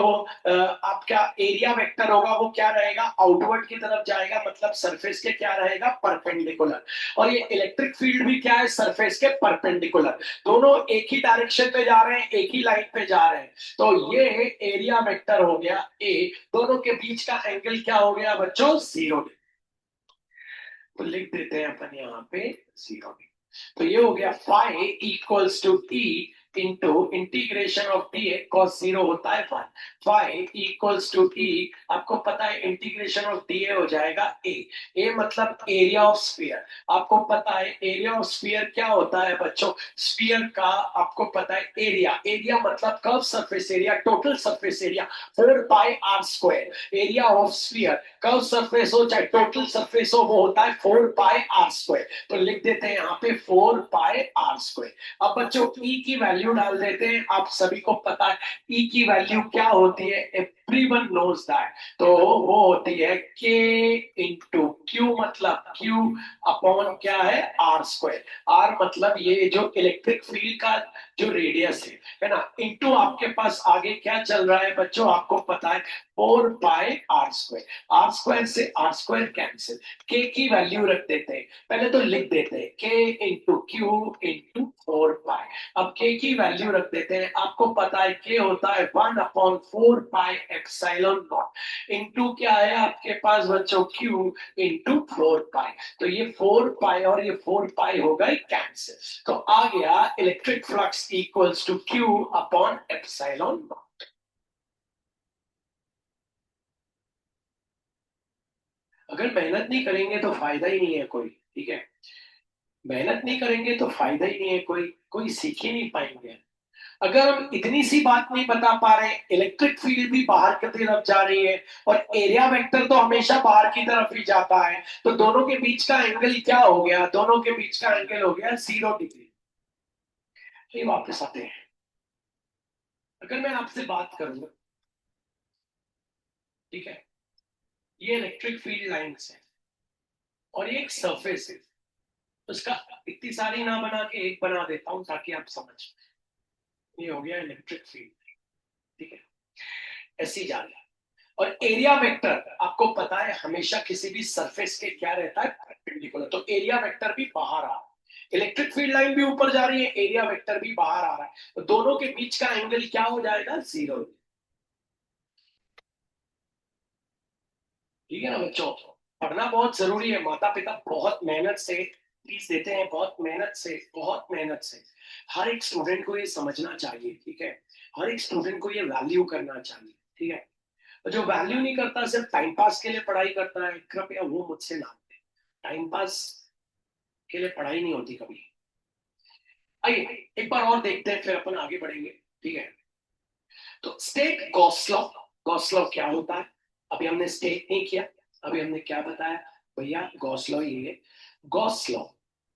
आपका एरिया वेक्टर होगा वो क्या रहेगा? आउटवर्ड की तरफ जाएगा, मतलब सरफेस के क्या रहेगा? परपेंडिकुलर। और ये इलेक्ट्रिक फील्ड भी क्या है? सरफेस के परपेंडिकुलर। दोनों एक ही डायरेक्शन में जा रहे हैं, एक ही लाइन पे जा रहे हैं। तो ये एरिया वेक्टर हो गया ए। दोनों के बीच का एंगल क्या हो गया बच्चों? 0 डिग्री। तो लिख देते हैं अपन यहाँ पे 0 डिग्री। तो ये हो गया phi equals to e into integration of d a cos 0 होता है 1। फाई इक्वल्स टू ई, आपको पता है इंटीग्रेशन ऑफ डी ए हो जाएगा ए। ए मतलब एरिया ऑफ स्फीयर। आपको पता है एरिया ऑफ स्फीयर क्या होता है बच्चों? स्फीयर का आपको पता है एरिया, एरिया मतलब curve surface area, total surface area 4πr²। Area of sphere, curve surface हो चाहे टोटल सरफेस हो, वो होता है 4πr²। तो लिख देते हैं यहाँ पे 4πr²। अब बच्चों ई की वैल्यू डाल देते हैं। आप सभी को पता है ई की वैल्यू क्या होती है? Everyone knows that. तो वो होती है के इंटू क्यू, मतलब क्यू अपॉन क्या है? r²। आर मतलब ये जो इलेक्ट्रिक फील्ड का जो रेडियस है ना, इंटू आपके पास आगे क्या चल रहा है बच्चों? आपको पता है 4πr²। r² से r² कैंसिल, के की वैल्यू रख देते हैं। पहले तो लिख देते हैं के इंटू क्यू इंटू 4π। अब के की वैल्यू रख देते हैं। आपको पता है के होता है 1/4πε0 इंटू क्या है आपके पास बच्चों? Q into 4π। तो ये 4π और ये 4π हो गए कैंसिल। तो आ गया electric flux equals to q upon epsilon. अगर मेहनत नहीं करेंगे तो फायदा ही नहीं है कोई, ठीक है? मेहनत नहीं करेंगे तो फायदा ही नहीं है कोई, कोई सीख ही नहीं पाएंगे। अगर हम इतनी सी बात नहीं बता पा रहे, इलेक्ट्रिक फील्ड भी बाहर की तरफ जा रही है और एरिया वेक्टर तो हमेशा बाहर की तरफ ही जाता है, तो दोनों के बीच का एंगल क्या हो गया? दोनों के बीच का एंगल हो गया 0 डिग्री। ये वापस आते हैं। अगर मैं आपसे बात करूं, ठीक है, ये इलेक्ट्रिक फील्ड लाइंस है और ये एक सरफेस है। उसका इतनी सारी ना बना के एक बना देता हूं ताकि आप समझ। ये हो गया इलेक्ट्रिक फील्ड, ठीक है, ऐसी जा रही है। और एरिया वेक्टर आपको पता है हमेशा किसी भी सरफेस के क्या रहता है? परपेंडिकुलर। तो एरिया वेक्टर भी बाहर आ रहा है, इलेक्ट्रिक फील्ड लाइन भी ऊपर जा रही है, एरिया वेक्टर भी बाहर आ रहा है। तो दोनों के बीच का एंगल क्या हो जाएगा? 0। ठीक है ना बच्चों? पढ़ना बहुत जरूरी है। माता पिता बहुत मेहनत से फीस देते हैं, बहुत मेहनत से, बहुत मेहनत से। हर एक स्टूडेंट को ये समझना चाहिए, ठीक है? हर एक स्टूडेंट को ये वैल्यू करना चाहिए, ठीक है? और जो वैल्यू नहीं करता, सिर्फ टाइम पास के लिए पढ़ाई करता है, कृपया वो मुझसे ना करें। टाइम पास के लिए पढ़ाई नहीं होती कभी। आइए एक बार और देखते हैं, फिर अपन आगे बढ़ेंगे, ठीक है? तो state Gauss law. Gauss law क्या होता है? अभी हमने स्टेट नहीं किया, अभी हमने क्या बताया भैया? गॉस लॉ ये है। गॉस लॉ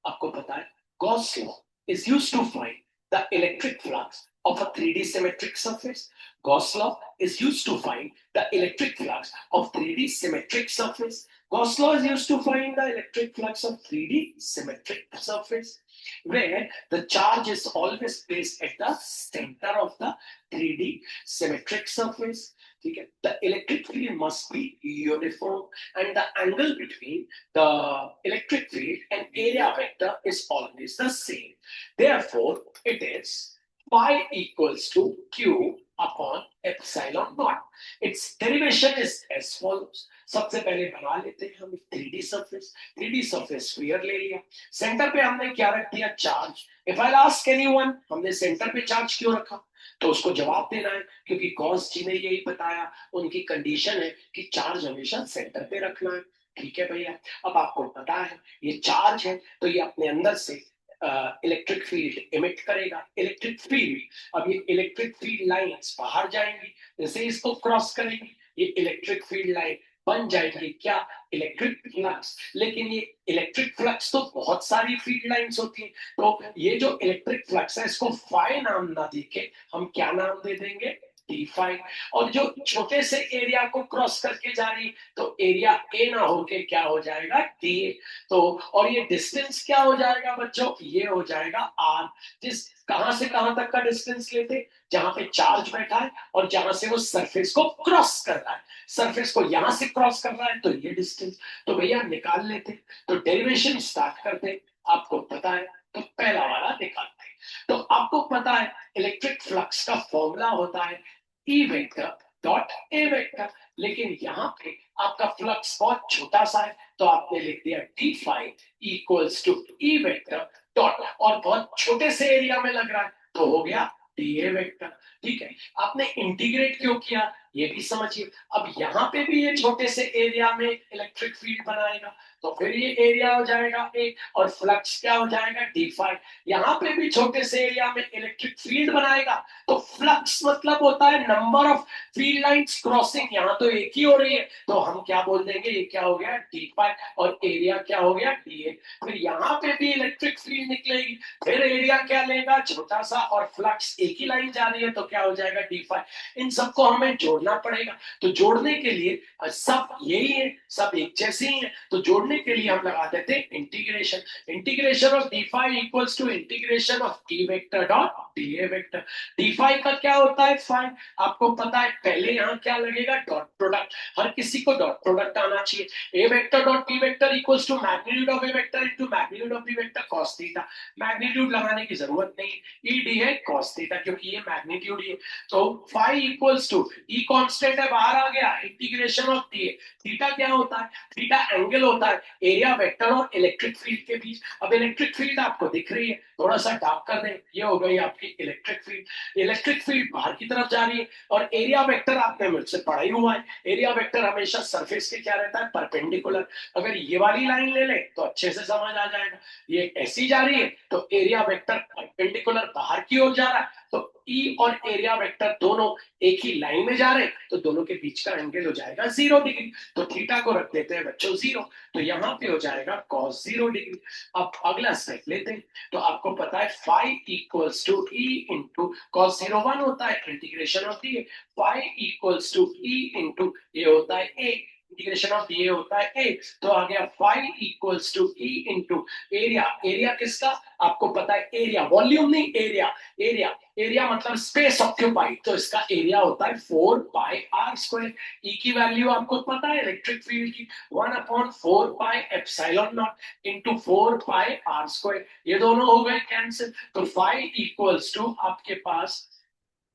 आपको पता है, Gauss law is used to find the electric flux of a 3D symmetric surface. Gauss law is used to find the electric flux of 3D symmetric surface. Gauss law is used to find the electric flux of 3D symmetric surface, where the charge is always placed at the center of the 3D symmetric surface. ठीक है? The electric field must be uniform and the angle between the electric field and area vector is always the same. Therefore, it is phi equals to q upon epsilon naught. Its derivation is as follows. सबसे पहले बना लेते हैं हम 3D surface. 3D surface sphere ले लिया, centre पे हमने क्या रख दिया? Charge. If I ask anyone, हमने सेंटर पे चार्ज क्यों रखा? तो उसको जवाब देना है, क्योंकि गॉस जी ने यही बताया, उनकी कंडीशन है कि चार्ज हमेशा सेंटर पे रखना है। ठीक है भैया? अब आपको पता है ये चार्ज है, तो ये अपने अंदर से इलेक्ट्रिक फील्ड इमिट करेगा। इलेक्ट्रिक फील्ड, अब ये इलेक्ट्रिक फील्ड लाइंस बाहर जाएंगी, जैसे इसको क्रॉस करेंगी, ये इलेक्ट्रिक फील्ड लाइन बन जाएगी क्या, इलेक्ट्रिक फ्लक्स। लेकिन ये इलेक्ट्रिक फ्लक्स तो बहुत सारी फील्ड लाइंस होती है, तो ये जो इलेक्ट्रिक फ्लक्स है इसको फाई नाम ना देके हम क्या नाम दे देंगे, डी फाई। और जो छोटे से एरिया को क्रॉस करके जा रही, तो एरिया ए ना होके क्या हो जाएगा, डी ए। तो और ये डिस्टेंस क्या हो जाएगा बच्चों, ये हो जाएगा आर। जिस कहां से कहां तक का डिस्टेंस लेते, जहां पे चार्ज बैठा है और जहां से वो सरफेस को क्रॉस कर रहा है, सरफेस को यहां से क्रॉस कर रहा है तो ये डिस्टेंस। तो भैया निकाल लेते, तो डेरिवेशन स्टार्ट करते। आपको पता है तो पहला वाला निकालते। तो आपको पता है इलेक्ट्रिक फ्लक्स का फॉर्मूला होता है E vector dot A vector. लेकिन यहाँ पे आपका फ्लक्स बहुत छोटा सा है, तो आपने लिख दिया d phi equals to e vector dot, और बहुत छोटे से एरिया में लग रहा है तो हो गया डी ए वेक्टर। ठीक है, आपने इंटीग्रेट क्यों किया ये भी समझिए। अब यहाँ पे भी ये छोटे से एरिया में इलेक्ट्रिक फील्ड बनाएगा, तो फिर ये एरिया हो जाएगा ए, और फ्लक्स क्या हो जाएगा, डी फाई। यहाँ पे भी छोटे से एरिया में इलेक्ट्रिक फील्ड बनाएगा, तो फ्लक्स मतलब होता है number of field lines crossing, यहाँ तो एक ही हो रही है, तो हम क्या बोल देंगे, ये क्या हो गया डी फाई, और एरिया क्या हो गया डी ए। फिर यहाँ पे भी इलेक्ट्रिक फील्ड निकलेगी, फिर एरिया क्या लेगा छोटा सा, और फ्लक्स एक ही लाइन जा रही है तो क्या हो जाएगा डी फाई। इन सबको हमें जोड़ना पड़ेगा, तो जोड़ने के लिए सब यही है, सब एक जैसे ही है, तो जोड़ने के लिए हम लगा देते हैं integration. Integration of d phi equals to integration of d vector dot d a vector. D phi का क्या होता है फाई, आपको पता है। पहले यहाँ क्या लगेगा, डॉट प्रोडक्ट, हर किसी को डॉट प्रोडक्ट आना चाहिए। A vector dot B vector equals to magnitude of A vector into magnitude of B vector cos theta. Magnitude लगाने की जरूरत नहीं, ई डी है कॉस थीटा, क्योंकि ये मैग्नीट्यूड ही है। तो phi equals to E constant है बाहर आ गया, इंटीग्रेशन ऑफ डी। थीटा क्या होता है, थीटा एंगल होता है एरिया वेक्टर और इलेक्ट्रिक फील्ड के बीच। अब इलेक्ट्रिक फील्ड आपको दिख रही है, थोड़ा सा डार्क कर दें, ये हो गई आपकी इलेक्ट्रिक फील्ड। इलेक्ट्रिक फील्ड बाहर की तरफ जा रही है, और एरिया वेक्टर आपने मुझसे पढ़ा ही हुआ है, एरिया वेक्टर हमेशा सरफेस के क्या रहता है, परपेंडिकुलर। अगर ये वाली लाइन ले ले तो अच्छे से समझ आ जाएगा, ये ऐसी जा रही है तो एरिया वेक्टर परपेंडिकुलर बाहर की ओर जा रहा है, तो ई और एरिया वेक्टर दोनों एक ही लाइन में जा रहे हैं, तो दोनों के बीच का एंगल हो जाएगा 0 डिग्री। तो थीटा को रख देते हैं बच्चों 0, तो यहाँ पे हो जाएगा cos 0 डिग्री। अब अगला स्टेप लेते हैं, तो आपको पता है phi equals to e into cos 0 1 होता है, integration of d. Phi equals to e into ये होता है ए, इंटीग्रेशन ऑफ डी होता है ए। तो आ गया phi equals to e into area. Area किसका, आपको पता है एरिया, वॉल्यूम नहीं, एरिया। एरिया एरिया मतलब स्पेस ऑक्यूपाइड, तो इसका एरिया होता है 4 पाई आर स्क्वायर। ई की वैल्यू आपको पता है इलेक्ट्रिक फील्ड की, 1/4 pi epsilon naught into 4 pi r square. ये दोनों हो गए कैंसिल, तो फाई इक्वल्स टू आपके पास,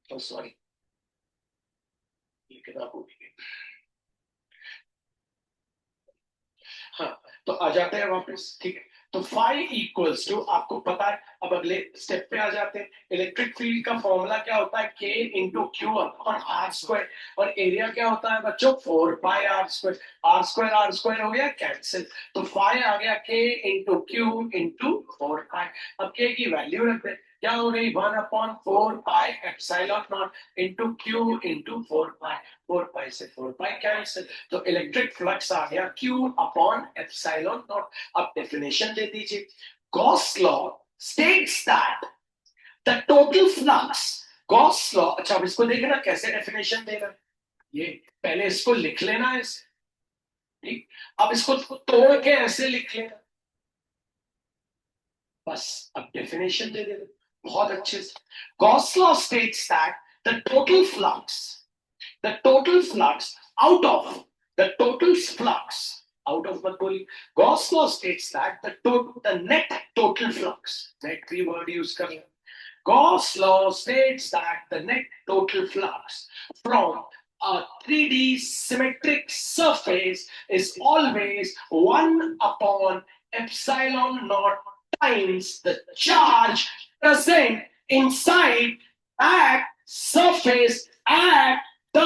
सॉरी ये कितना हो गया, हाँ तो आ जाते हैं वापस। ठीक है, तो फाई इक्वल्स टू आपको पता है। अब अगले स्टेप पे आ जाते हैं। इलेक्ट्रिक फील्ड का फॉर्मूला क्या होता है, k into q upon r square, और एरिया क्या होता है बच्चों 4 pi r square. R square हो गया कैंसिल, तो फाई आ गया के इंटू क्यू इंटू 4 पाई। अब के की वैल्यू रख दे, क्या हो गई 1/4 pi epsilon naught into Q into 4 पाई। 4 पाई से 4 पाई कैंसिल, तो इलेक्ट्रिक फ्लक्स आ गया Q अपॉन एप्सिलॉन नॉट। अब डेफिनेशन दे दीजिए। Gauss law states that the total flux, Gauss law, अच्छा अब इसको देखना कैसे डेफिनेशन देना, ये पहले इसको लिख लेना है इसे, ठीक। अब इसको तोड़ के ऐसे लिख लेना, बस अब डेफिनेशन दे देना बहुत अच्छे से। Gauss law states that the total flux, the total flux out of the total flux out of मत बोलिए। Gauss law states that the net total flux, net की word use कर लें। Gauss law states that the net total flux from a 3D symmetric surface is always 1/epsilon naught times the charge present inside that surface at the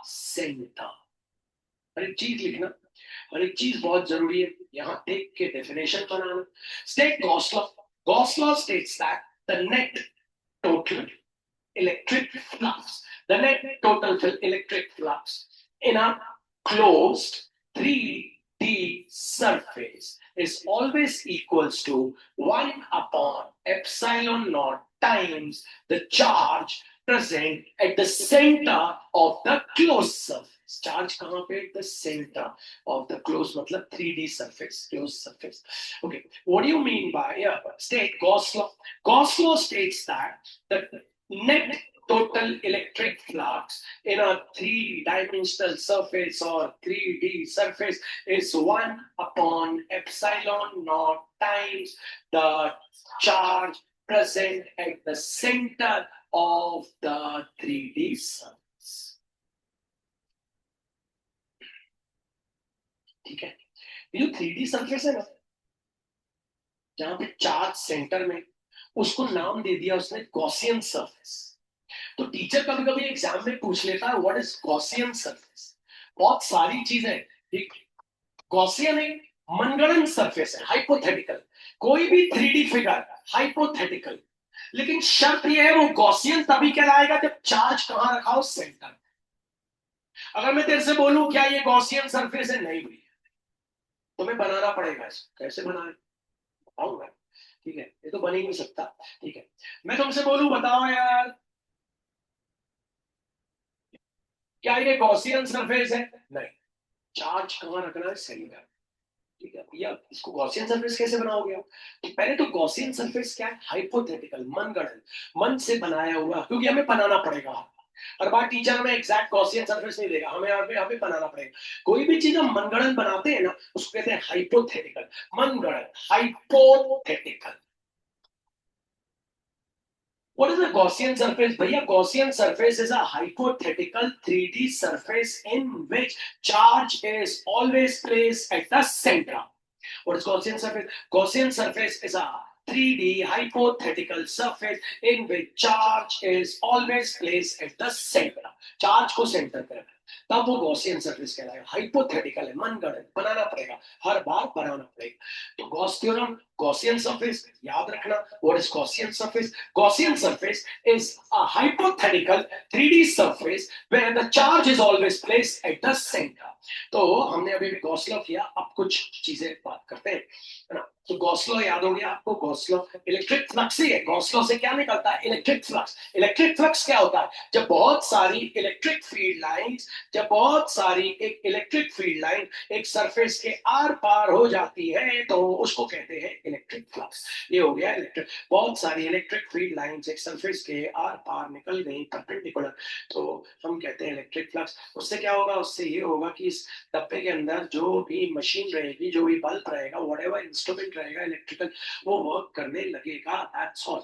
centre. हर एक चीज लिखना, हर एक चीज बहुत जरूरी है, यहां देख के definition banana. State Gauss law, Gauss law states that the net total electric flux, the net total electric flux in a closed 3D surface is always equals to 1 upon epsilon naught times the charge present at the center of the closed surface. Charge कहाँ पे? At the center of the closed, मतलब 3D surface, closed surface. Okay, what do you mean by state Gauss law? Gauss law states that the net total electric flux in a three-dimensional surface or 3D surface is 1 upon epsilon naught times the charge present at the center of the 3D surface. ठीक है, ये जो 3D surface है ना, जहां पे charge centre में, उसको नाम दे दिया उसने गॉसियन सरफेस. तो टीचर कभी कभी एग्जाम में पूछ लेता है व्हाट इज गॉसियन सरफेस. बहुत सारी चीजें, ठीक. गॉसियन एक मनगढ़ंत सरफेस है, हाइपोथेटिकल. कोई भी 3D फिगर हाइपोथेटिकल, लेकिन शर्त यह है वो गॉसियन तभी कहलाएगा जब चार्ज कहां रखा हो? सेंटर. अगर मैं तेरे से बोलूं क्या ये गॉसियन सरफेस है, नहीं हुई, तुम्हें बनाना पड़ेगा. इसको कैसे बनाए बताऊंगा, ठीक है, ये तो बन ही नहीं सकता. ठीक है, मैं तुमसे बोलूं बताओ यार क्या ये गॉसियन सरफेस है? नहीं. चार्ज कहां रखना है? सेंटर. ठीक है भैया, इसको गॉसियन सरफेस कैसे बनाओगे आप? तो पहले तो गॉसियन सरफेस क्या है? हाइपोथेटिकल, मनगढ़ंत, मन से बनाया हुआ, क्योंकि हमें बनाना पड़ेगा. हर बार टीचर हमें एग्जैक्ट गॉसियन सरफेस नहीं देगा, हमें हमें बनाना पड़ेगा. कोई भी चीज हम मनगढ़ंत बनाते हैं ना, उसको कहते हैं हाइपोथेटिकल. मनगढ़ंत, hypothetical. What is a Gaussian surface? Bhaiya, Gaussian surface is a hypothetical 3D surface in which charge is always placed at the center. What is Gaussian surface? Gaussian surface is a 3D hypothetical surface in which charge is always placed at the center. Charge को center पे रखना, तब वो Gaussian surface कहलाएगा. Hypothetical है, मनगढ़ंत, बनाना पड़ेगा, हर बार बनाना पड़ेगा. तो गॉस थ्योरम, गॉसियन सरफेस याद रखना. What is Gaussian surface? Gaussian surface is a hypothetical 3D surface where the charge is always placed at the center. तो हमने अभी भी गॉस लॉ किया, अब कुछ चीजें बात करते हैं, है ना. तो गॉस लॉ याद हो गया आपको. गॉस लॉ इलेक्ट्रिक फ्लक्स ही है. गॉस लॉ से क्या निकलता है? Electric flux. इलेक्ट्रिक फ्लक्स क्या होता है? जब बहुत सारी इलेक्ट्रिक फील्ड लाइंस, जब बहुत सारी एक इलेक्ट्रिक फील्ड लाइन एक सरफेस के आर पार हो जाती है तो उसको कहते हैं इलेक्ट्रिक फ्लक्स. ये हो गया इलेक्ट्रिक. बहुत सारी इलेक्ट्रिक फील्ड लाइंस एक सरफेस के आर पार निकल गई परपेंडिकुलर, तो हम कहते हैं इलेक्ट्रिक फ्लक्स. उससे क्या होगा? उससे ये होगा कि इस डब्बे के अंदर जो भी मशीन रहेगी, जो भी बल्ब रहेगा, व्हाटएवर इंस्ट्रूमेंट रहेगा इलेक्ट्रिकल, वो वर्क करने लगेगा. That's all.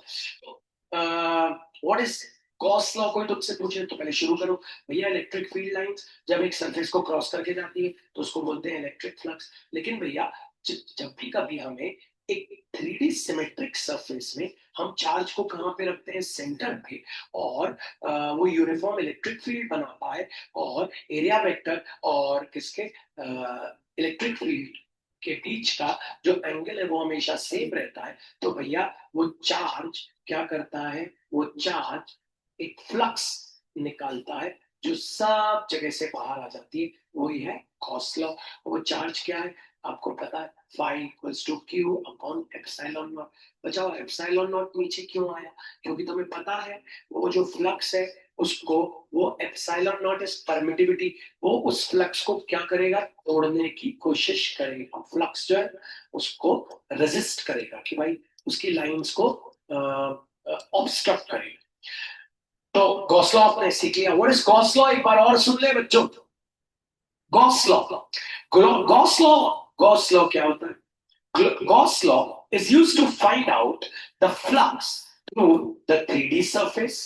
What is Gauss law? कोई तुमसे पूछे तो पहले शुरू करो. भैया इलेक्ट्रिक फील्ड लाइंस जब एक सरफेस को क्रॉस करके जाती है तो उसको बोलते हैं इलेक्ट्रिक फ्लक्स. लेकिन भैया जब भी कभी हमें एक 3D सिमेट्रिक सरफेस में हम चार्ज को कहां पे रखते हैं? सेंटर पे. और वो यूनिफॉर्म इलेक्ट्रिक फील्ड बना पाए और एरिया वेक्टर और किसके इलेक्ट्रिक फील्ड के बीच का जो एंगल है वो हमेशा सेम रहता है. तो भैया वो चार्ज क्या करता है? वो चार्ज एक फ्लक्स निकालता है जो सब जगह से बाहर आ जाती है. वही है गॉस लॉ. वो चार्ज क्या है आपको पता है? Phi equals to q upon epsilon naught. बचाओ, एप्सिलॉन नॉट नीचे क्यों आया? क्योंकि तुम्हें पता है वो जो फ्लक्स है उसको, वो एप्सिलॉन नॉट इज परमिटिविटी, वो उस फ्लक्स को क्या करेगा? तोड़ने की कोशिश करेगा. फ्लक्स जो है उसको रेजिस्ट करेगा कि भाई उसकी लाइंस को ऑब्स्ट्रक्ट करेगा. तो गॉस लॉ आपने सीख लिया. What is Gauss law? एक बार और सुन ले बच्चों. Gauss law, Gauss law, Gauss law क्या होता है? Gauss law is used to find out the flux through the 3D surface,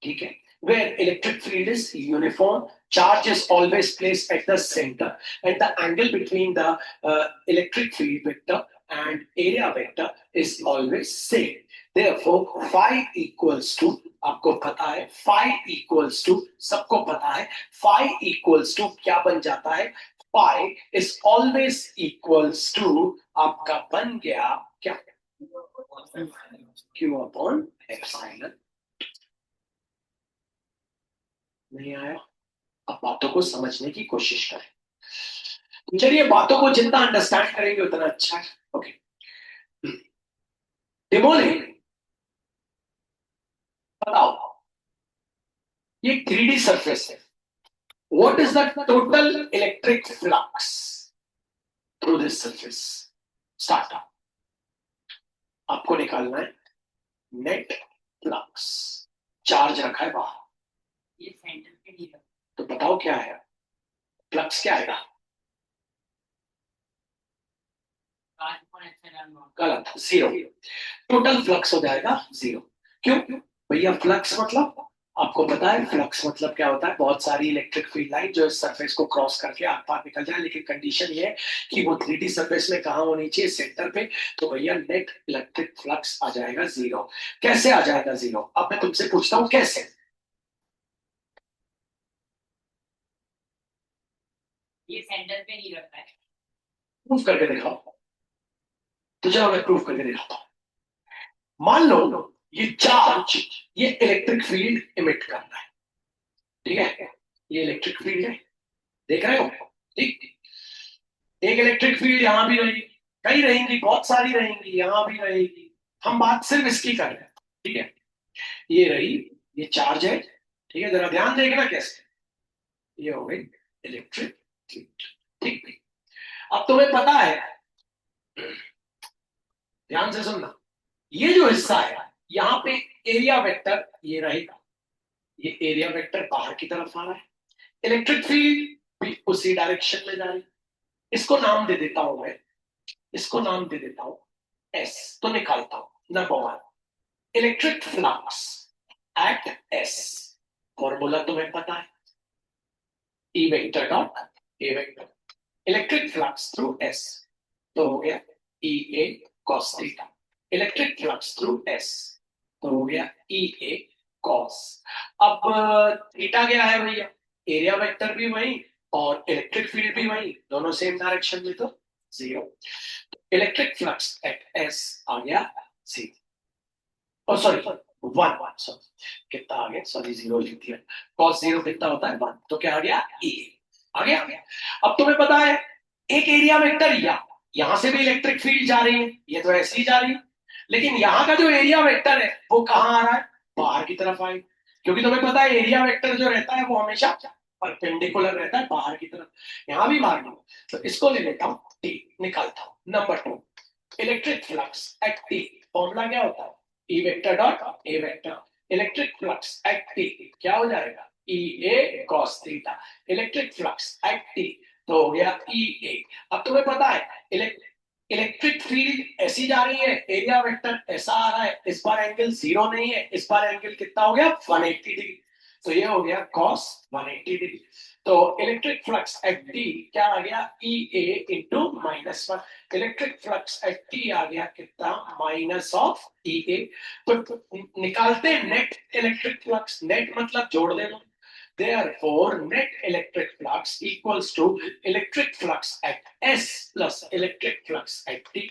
ठीक है, where electric field is uniform, charge is always placed at the center, and the angle between the electric field vector and area vector is always same. Therefore, phi equals to, आपको पता है phi equals to, सबको पता है phi equals to क्या बन जाता है? Phi is always equals to, आपका बन गया क्या? Q upon epsilon. नहीं आया? अब बातों को समझने की कोशिश करें। तो चलिए, बातों को जितना अंडरस्टैंड करेंगे उतना अच्छा है। ओके, डिमोले बताओ, ये 3D सरफेस है। What is the total electric flux through this surface? Start. आपको निकालना है नेट फ्लक्स। चार्ज रखा है बाहर, ये सेंटर पे नहीं रखा, तो बताओ क्या है फ्लक्स? क्या आएगा? गलत, जीरो। टोटल फ्लक्स हो जाएगा जीरो। क्यों भैया? फ्लक्स मतलब आपको पता है फ्लक्स मतलब क्या होता है? बहुत सारी इलेक्ट्रिक फील्ड लाइन जो इस सरफेस को क्रॉस करके आर पार निकल जाए, लेकिन कंडीशन ये है कि वो 3D सरफेस में कहा होनी चाहिए? सेंटर पे। तो भैया नेट इलेक्ट्रिक फ्लक्स आ जाएगा जीरो। कैसे आ जाएगा जीरो? अब मैं तुमसे पूछता हूं कैसे। ये सेंटर पे नहीं रखा है, प्रूफ करके दिखाओ। तो चलो मैं प्रूफ करके दिखाता हूं। मान लो ये चार्ज, ये इलेक्ट्रिक फील्ड इमिट कर रहा है, ठीक है? ये इलेक्ट्रिक फील्ड है, देख रहे हो? ठीक। एक इलेक्ट्रिक फील्ड यहां भी रहेगी, कई रहेंगी, बहुत सारी रहेंगी, यहां भी रहेगी। हम बात सिर्फ इसकी कर रहे हैं, ठीक है? ये रही, ये चार्ज है, ठीक है? जरा ध्यान देखना कैसे। ये हो गई इलेक्ट्रिक फील्ड, ठीक। अब तुम्हें पता है, ध्यान से सुनना, ये जो हिस्सा है यहाँ पे एरिया वेक्टर ये रहेगा। ये एरिया वेक्टर बाहर की तरफ आ रहा है, इलेक्ट्रिक फील्ड भी उसी डायरेक्शन में जा रही है। इसको नाम दे देता हूं मैं, इसको नाम दे देता हूं एस। तो निकालता हूं number one, electric flux at S. Formula तुम्हें पता है, E vector dot A vector, electric flux through S, तो हो गया E A cos theta. Electric flux through S, तो हो गया ई ए कॉस। अब थीटा क्या है भैया? एरिया वेक्टर भी वही और इलेक्ट्रिक फील्ड भी वही, दोनों सेम डायरेक्शन में, तो zero. Electric flux at S आ गया जीरो, और सॉरी वन, वन सॉरी, कितना आ गया? सॉरी जीरो लिख दिया। कॉस जीरो कितना होता है? वन। तो क्या आ गया? ई आ गया। अब तुम्हें पता है एक एरिया वेक्टर यहां से भी इलेक्ट्रिक फील्ड जा रही है, ये तो ऐसी ही जा रही है, लेकिन यहाँ का जो एरिया वेक्टर है वो कहाँ आ रहा है? बाहर की तरफ आए, क्योंकि तुम्हें पता है एरिया वेक्टर जो रहता है वो हमेशा परपेंडिकुलर रहता है बाहर की तरफ। यहां भी मार लो, तो इसको ले लेता हूं टी, निकालता हूं number two, electric flux at T. Formula क्या होता है? E vector dot A vector, electric flux at T क्या हो जाएगा? E A cos theta. Electric flux at T तो हो गया ई ए। अब तुम्हें पता है इलेक्ट्रिक फील्ड ऐसी जा रही है, एरिया वेक्टर ऐसा आ रहा है, इस बार एंगल जीरो नहीं है, इस बार एंगल कितना हो गया? 180 डिग्री। तो ये हो गया cos 180 डिग्री। तो इलेक्ट्रिक फ्लक्स एट टी क्या आ गया? E A into minus one. Electric flux at T आ गया कितना? Minus of E A. तो निकालते हैं नेट इलेक्ट्रिक फ्लक्स। नेट मतलब जोड़ देना, therefore net electric flux equals to electric flux at S plus electric flux at T।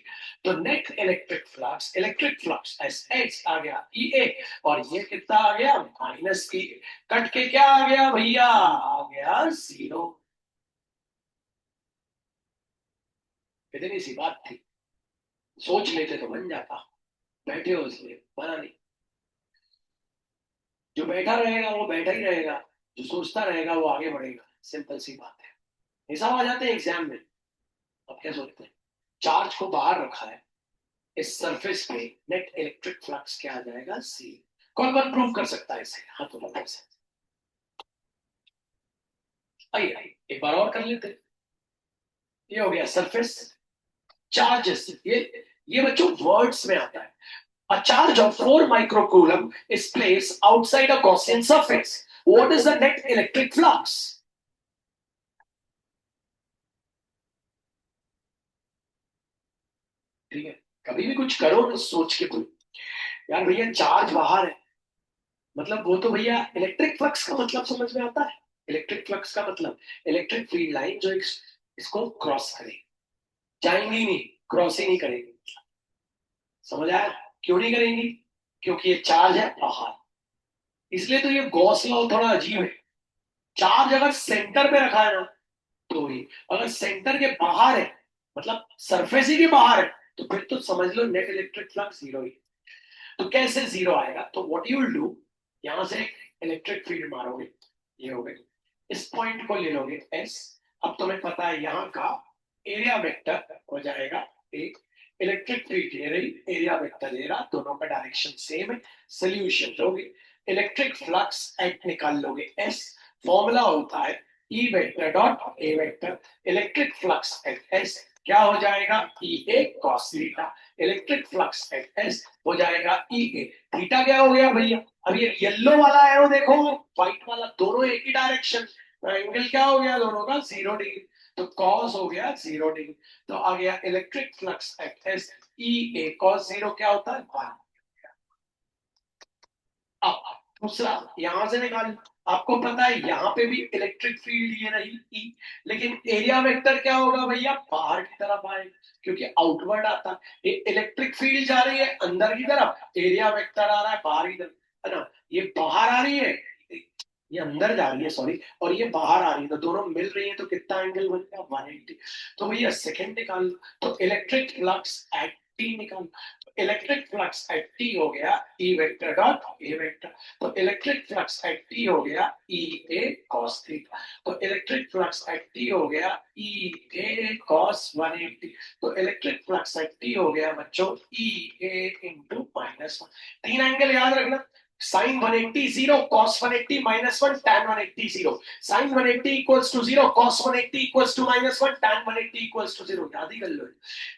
तो net electric flux as H आ गया E A, और ये कितना आ गया? Minus E। कट के क्या आ गया भैया? आ गया जीरो। इतनी सी बात थी, सोच लेते तो बन जाता, बैठे हो इसलिए बना नहीं। जो बैठा रहेगा वो बैठा ही रहेगा, जो सोचता रहेगा वो आगे बढ़ेगा, सिंपल सी बात है। हिसाब आ जाते हैं एग्जाम में। अब क्या सोचते हैं? चार्ज को बाहर रखा है, इस सरफेस पे नेट इलेक्ट्रिक फ्लक्स क्या आ जाएगा? सी। कौन कौन प्रूव कर सकता है इसे? हाँ तो बताइए से। आइए आइए एक बार और कर लेते हैं। ये हो गया सरफेस चार्जेस। ये बच्चों वर्ड्स में आता है। A charge of 4 microcoulomb is placed outside a Gaussian surface. What is the net electric flux? ठीक है, कभी भी कुछ करो तो सोच के कोई, यार भैया चार्ज बाहर है, मतलब वो तो भैया इलेक्ट्रिक फ्लक्स का मतलब समझ में आता है। इलेक्ट्रिक फ्लक्स का मतलब इलेक्ट्रिक फील्ड लाइन जो इसको क्रॉस करे, जाएंगी नहीं, क्रॉस ही नहीं करेंगी। समझ आया? क्यों नहीं करेंगी? क्योंकि ये चार्ज है बाहर, इसलिए तो ये गॉस लॉ थोड़ा अजीब है। चार्ज अगर सेंटर पे रखा है ना तो ही, अगर सेंटर के बाहर है मतलब सरफेस ही के बाहर है तो फिर तो समझ लो नेट इलेक्ट्रिक फ्लक्स जीरो ही। तो कैसे जीरो आएगा, तो व्हाट यू विल डू, यहां से एक इलेक्ट्रिक फील्ड मारोगे, ये हो गई, इस पॉइंट को ले लोगे एस। अब तुम्हें पता है यहाँ का एरिया वेक्टर हो जाएगा एक, इलेक्ट्रिक फील्ड ले रही, एरिया वेक्टर ले रहा, दोनों का डायरेक्शन सेम है, सोल्यूशन लोगे, इलेक्ट्रिक फ्लक्स एट निकाल लोगे एस, फॉर्मूला होता है E vector dot A vector, electric flux at S क्या हो जाएगा, E A cos theta, electric flux at S हो जाएगा ई ए, थीटा क्या हो गया भैया, अब ये येलो वाला एरो देखो, व्हाइट वाला, दोनों एक ही डायरेक्शन, एंगल क्या हो गया दोनों का 0 डिग्री, तो कॉस हो गया 0 डिग्री, तो आ गया electric flux at S E A cos 0 क्या होता है 1। अब दूसरा यहां से निकाल, आपको पता है यहां पे भी इलेक्ट्रिक फील्ड ये रही ई, लेकिन एरिया वेक्टर क्या होगा भैया, बाहर की तरफ आएगा क्योंकि आउटवर्ड आता है, ये इलेक्ट्रिक फील्ड जा रही है अंदर की तरफ, एरिया वेक्टर आ रहा है बाहर की तरफ, है ना, ये बाहर आ रही है, ये अंदर जा रही है सॉरी, और ये बाहर आ रही है, तो दोनों मिल रही है तो कितना एंगल बन गया 180। तो भैया सेकंड निकाल, तो इलेक्ट्रिक फ्लक्स एट टी निकाल, इलेक्ट्रिक फ्लक्स एट टी हो गया ई वेक्टर डॉट ए वेक्टर, तो इलेक्ट्रिक फ्लक्स एट टी हो गया ई ए कॉस थीटा, तो इलेक्ट्रिक फ्लक्स एट टी हो गया ई ए कॉस 180, तो इलेक्ट्रिक फ्लक्स एट टी हो गया बच्चों ई ए इंटू -1, तीन एंगल याद रखना, sin 180 0, cos 180 -1, tan 180 0, sin 180 equals to 0, cos 180 equals to -1, tan 180 equals to 0, याद ही कर लो,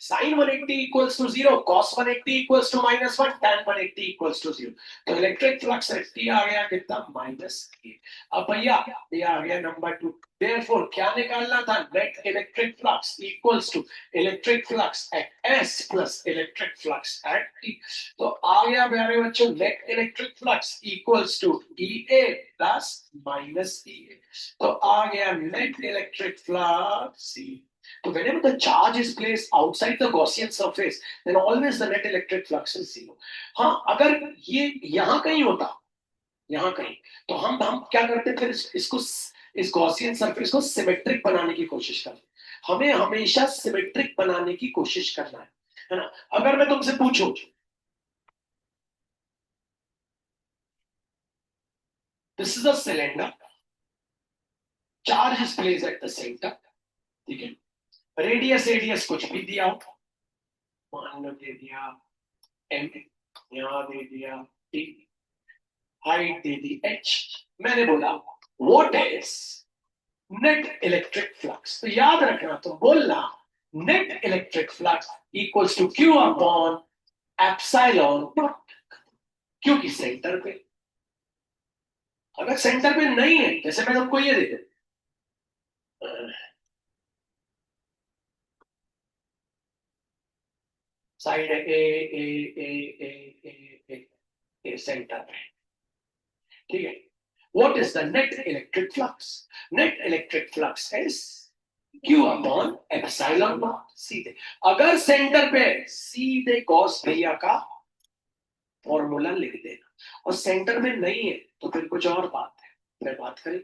sin 180 equals to 0, cos 180 equals to -1, tan 180 equals to 0, तो इलेक्ट्रिक फ्लक्स टी आ गया कितना -8। अब भैया ये आ गया नंबर 2, therefore क्या निकालना था, net electric flux equals to electric flux at S plus electric flux at T, तो आ गया प्यारे बच्चों net electric flux equals to E A plus minus E A, तो आ गया net electric flux C. So whenever the charge is placed outside the Gaussian surface, then always the net electric flux is zero. हाँ अगर ये यहाँ कहीं होता, यहाँ कहीं, तो हम क्या करते फिर इसको, इस गॉसियन सरफेस को सिमेट्रिक बनाने की कोशिश करते, हमें हमेशा सिमेट्रिक बनाने की कोशिश करना है ना। अगर मैं तुमसे पूछूं, this is a cylinder, charge is place at the centre, ठीक है, रेडियस एडियस कुछ भी दिया हो, मान लो दे दिया एम, यहाँ दे दिया टी, हाइट दे दी एच, मैंने बोला what is net electric flux, तो याद रखना तुम बोलना net electric flux equals to q upon epsilon naught, क्योंकि सेंटर पे, अगर सेंटर पे नहीं है, जैसे मैं तुमको ये दे दे साइड ए ए ए ए ए ए सेंटर पे, ठीक है, what is the net electric flux, net electric flux is Q upon epsilon not, सीधे अगर सेंटर पे सीधे गॉस भैया का फॉर्मूला लिख देना, और सेंटर में नहीं है तो फिर कुछ और बात है, फिर बात करें,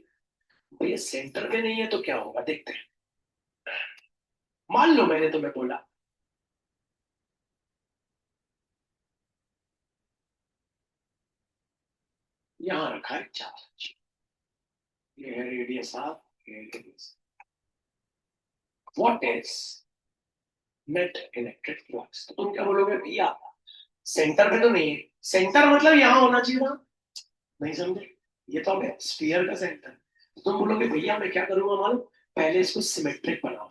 भैया सेंटर में नहीं है तो क्या होगा देखते हैं, मान लो मैंने तुम्हें बोला यहां रखा है चार्ज, ये है रेडियस आर, ये है radius, what is net electric flux, तो तुम क्या बोलोगे भैया सेंटर में तो नहीं है, सेंटर मतलब यहां होना चाहिए ना, नहीं समझे, ये तो हमें स्फीयर का सेंटर, तो तुम बोलोगे भैया मैं क्या करूंगा मालूम, पहले इसको सिमेट्रिक बनाओ,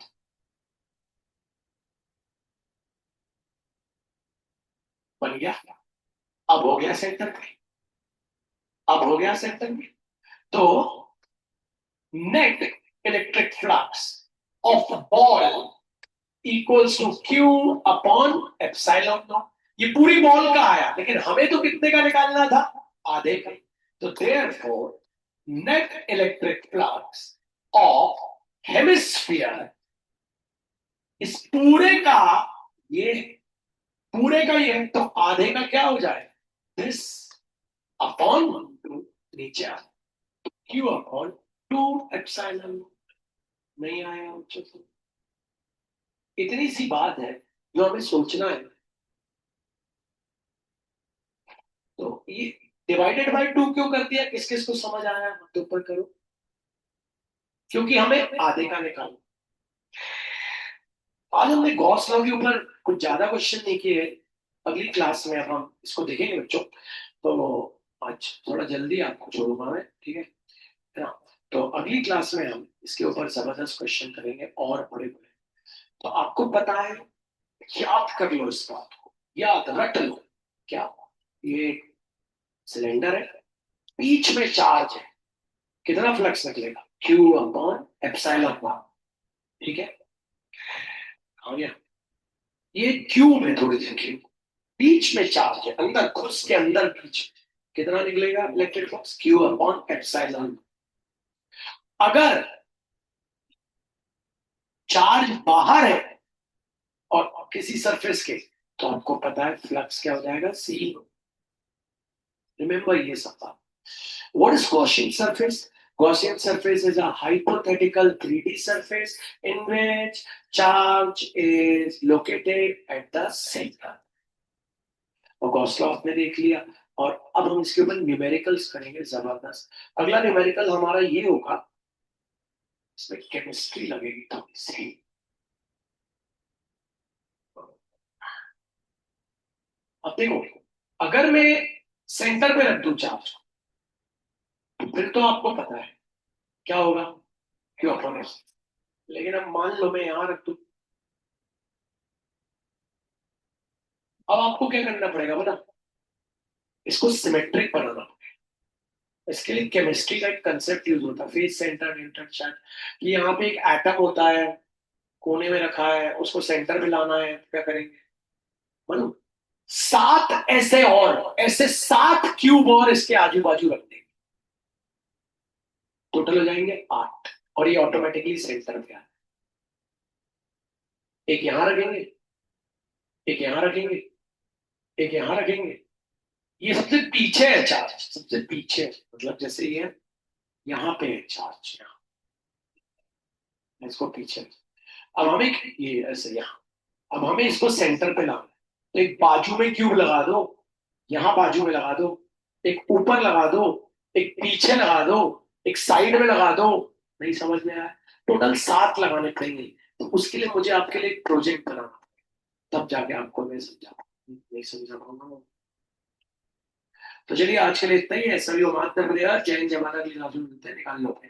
बन गया, अब हो गया सेंटर पे, अब हो गया सेंटर में, तो net electric flux of ball equals to q upon epsilon naught, ये पूरी बॉल का आया लेकिन हमें तो कितने का निकालना था, आधे का, तो therefore net electric flux of hemisphere, इस पूरे का ये, पूरे का ये, तो आधे का क्या हो जाए दिस अपॉन टू नीचे क्यू अपॉन टू एप्सिलॉन। नहीं आया बच्चों को? इतनी सी बात है जो हमें सोचना है। तो ये डिवाइडेड बाय टू क्यों कर दिया, किस किस को समझ आया हाथ ऊपर करो। क्योंकि हमें आधे का निकालना। आज हमने गॉस लॉ के ऊपर कुछ ज्यादा क्वेश्चन नहीं किए। अगली क्लास में अब हम इसको देखेंगे बच्चों। तो आज थोड़ा जल्दी आपको छोड़ूंगा मैं, ठीक है ना। तो अगली क्लास में हम इसके ऊपर जबरदस्त क्वेश्चन करेंगे और बड़े बड़े। तो आपको पता है, याद कर लो इस बात को, याद रट लो। क्या ये सिलेंडर है, बीच में चार्ज है, कितना फ्लक्स निकलेगा, क्यू अपॉन एप्सिलॉन नॉट। ठीक है, हो गया। ये क्यूब है, थोड़ी देखिए, बीच में चार्ज है, अंदर घुस के अंदर बीच में कितना निकलेगा electric flux, Q upon epsilon. अगर चार्ज बाहर है और किसी सरफेस के, तो आपको पता है फ्लक्स क्या हो जाएगा, सी। रिमेंबर ये सब बात। What is Gaussian surface? Gaussian surface is a hypothetical 3D surface in which charge is located at the center. और गॉस लॉ आपने देख लिया। और अब हम इसके ऊपर न्यूमेरिकल्स करेंगे जबरदस्त। अगला न्यूमेरिकल हमारा ये होगा, इसमें केमिस्ट्री लगेगी थोड़ी सी। अब देखो, अगर मैं सेंटर पे रख दूं चार्ज, तो फिर तो आपको पता है क्या होगा, क्यों अपॉन। लेकिन अब मान लो मैं यहां रख दूं, अब आपको क्या करना पड़ेगा बता, इसको सिमेट्रिक बनाना पड़ेगा। इसके लिए केमिस्ट्री का एक कंसेप्ट यूज होता है, फेस सेंटर इंटरचार्ज। कि यहाँ पे एक एटम होता है, कोने में रखा है, उसको सेंटर में लाना है, तो क्या करेंगे मालूम, सात ऐसे और ऐसे सात क्यूब और इसके आजू बाजू रख देंगे, टोटल हो जाएंगे आठ। और ये ऑटोमेटिकली सेंटर पे आ, एक यहां रखेंगे, एक यहां रखेंगे, एक यहां रखेंगे। ये सबसे पीछे है चार्ज, सबसे पीछे, मतलब जैसे ये यहाँ पे है चार्ज, यहाँ इसको पीछे। अब हमें ये ऐसे यहाँ, अब हमें इसको सेंटर पे लाना है। तो एक बाजू में क्यूब लगा दो, यहाँ बाजू में लगा दो, एक ऊपर लगा दो, एक पीछे लगा दो, एक साइड में लगा दो। नहीं समझ में आया, टोटल सात लगाने पड़ेंगे। तो उसके लिए मुझे आपके लिए एक प्रोजेक्ट बनाना, तब जाके आपको मैं समझा, नहीं समझा पाऊंगा। तो चलिए आज के लिए इतना ही है। सभी को माफ कर दिया, जय हिंद, जय भारत, मिलते हैं, निकाल लो।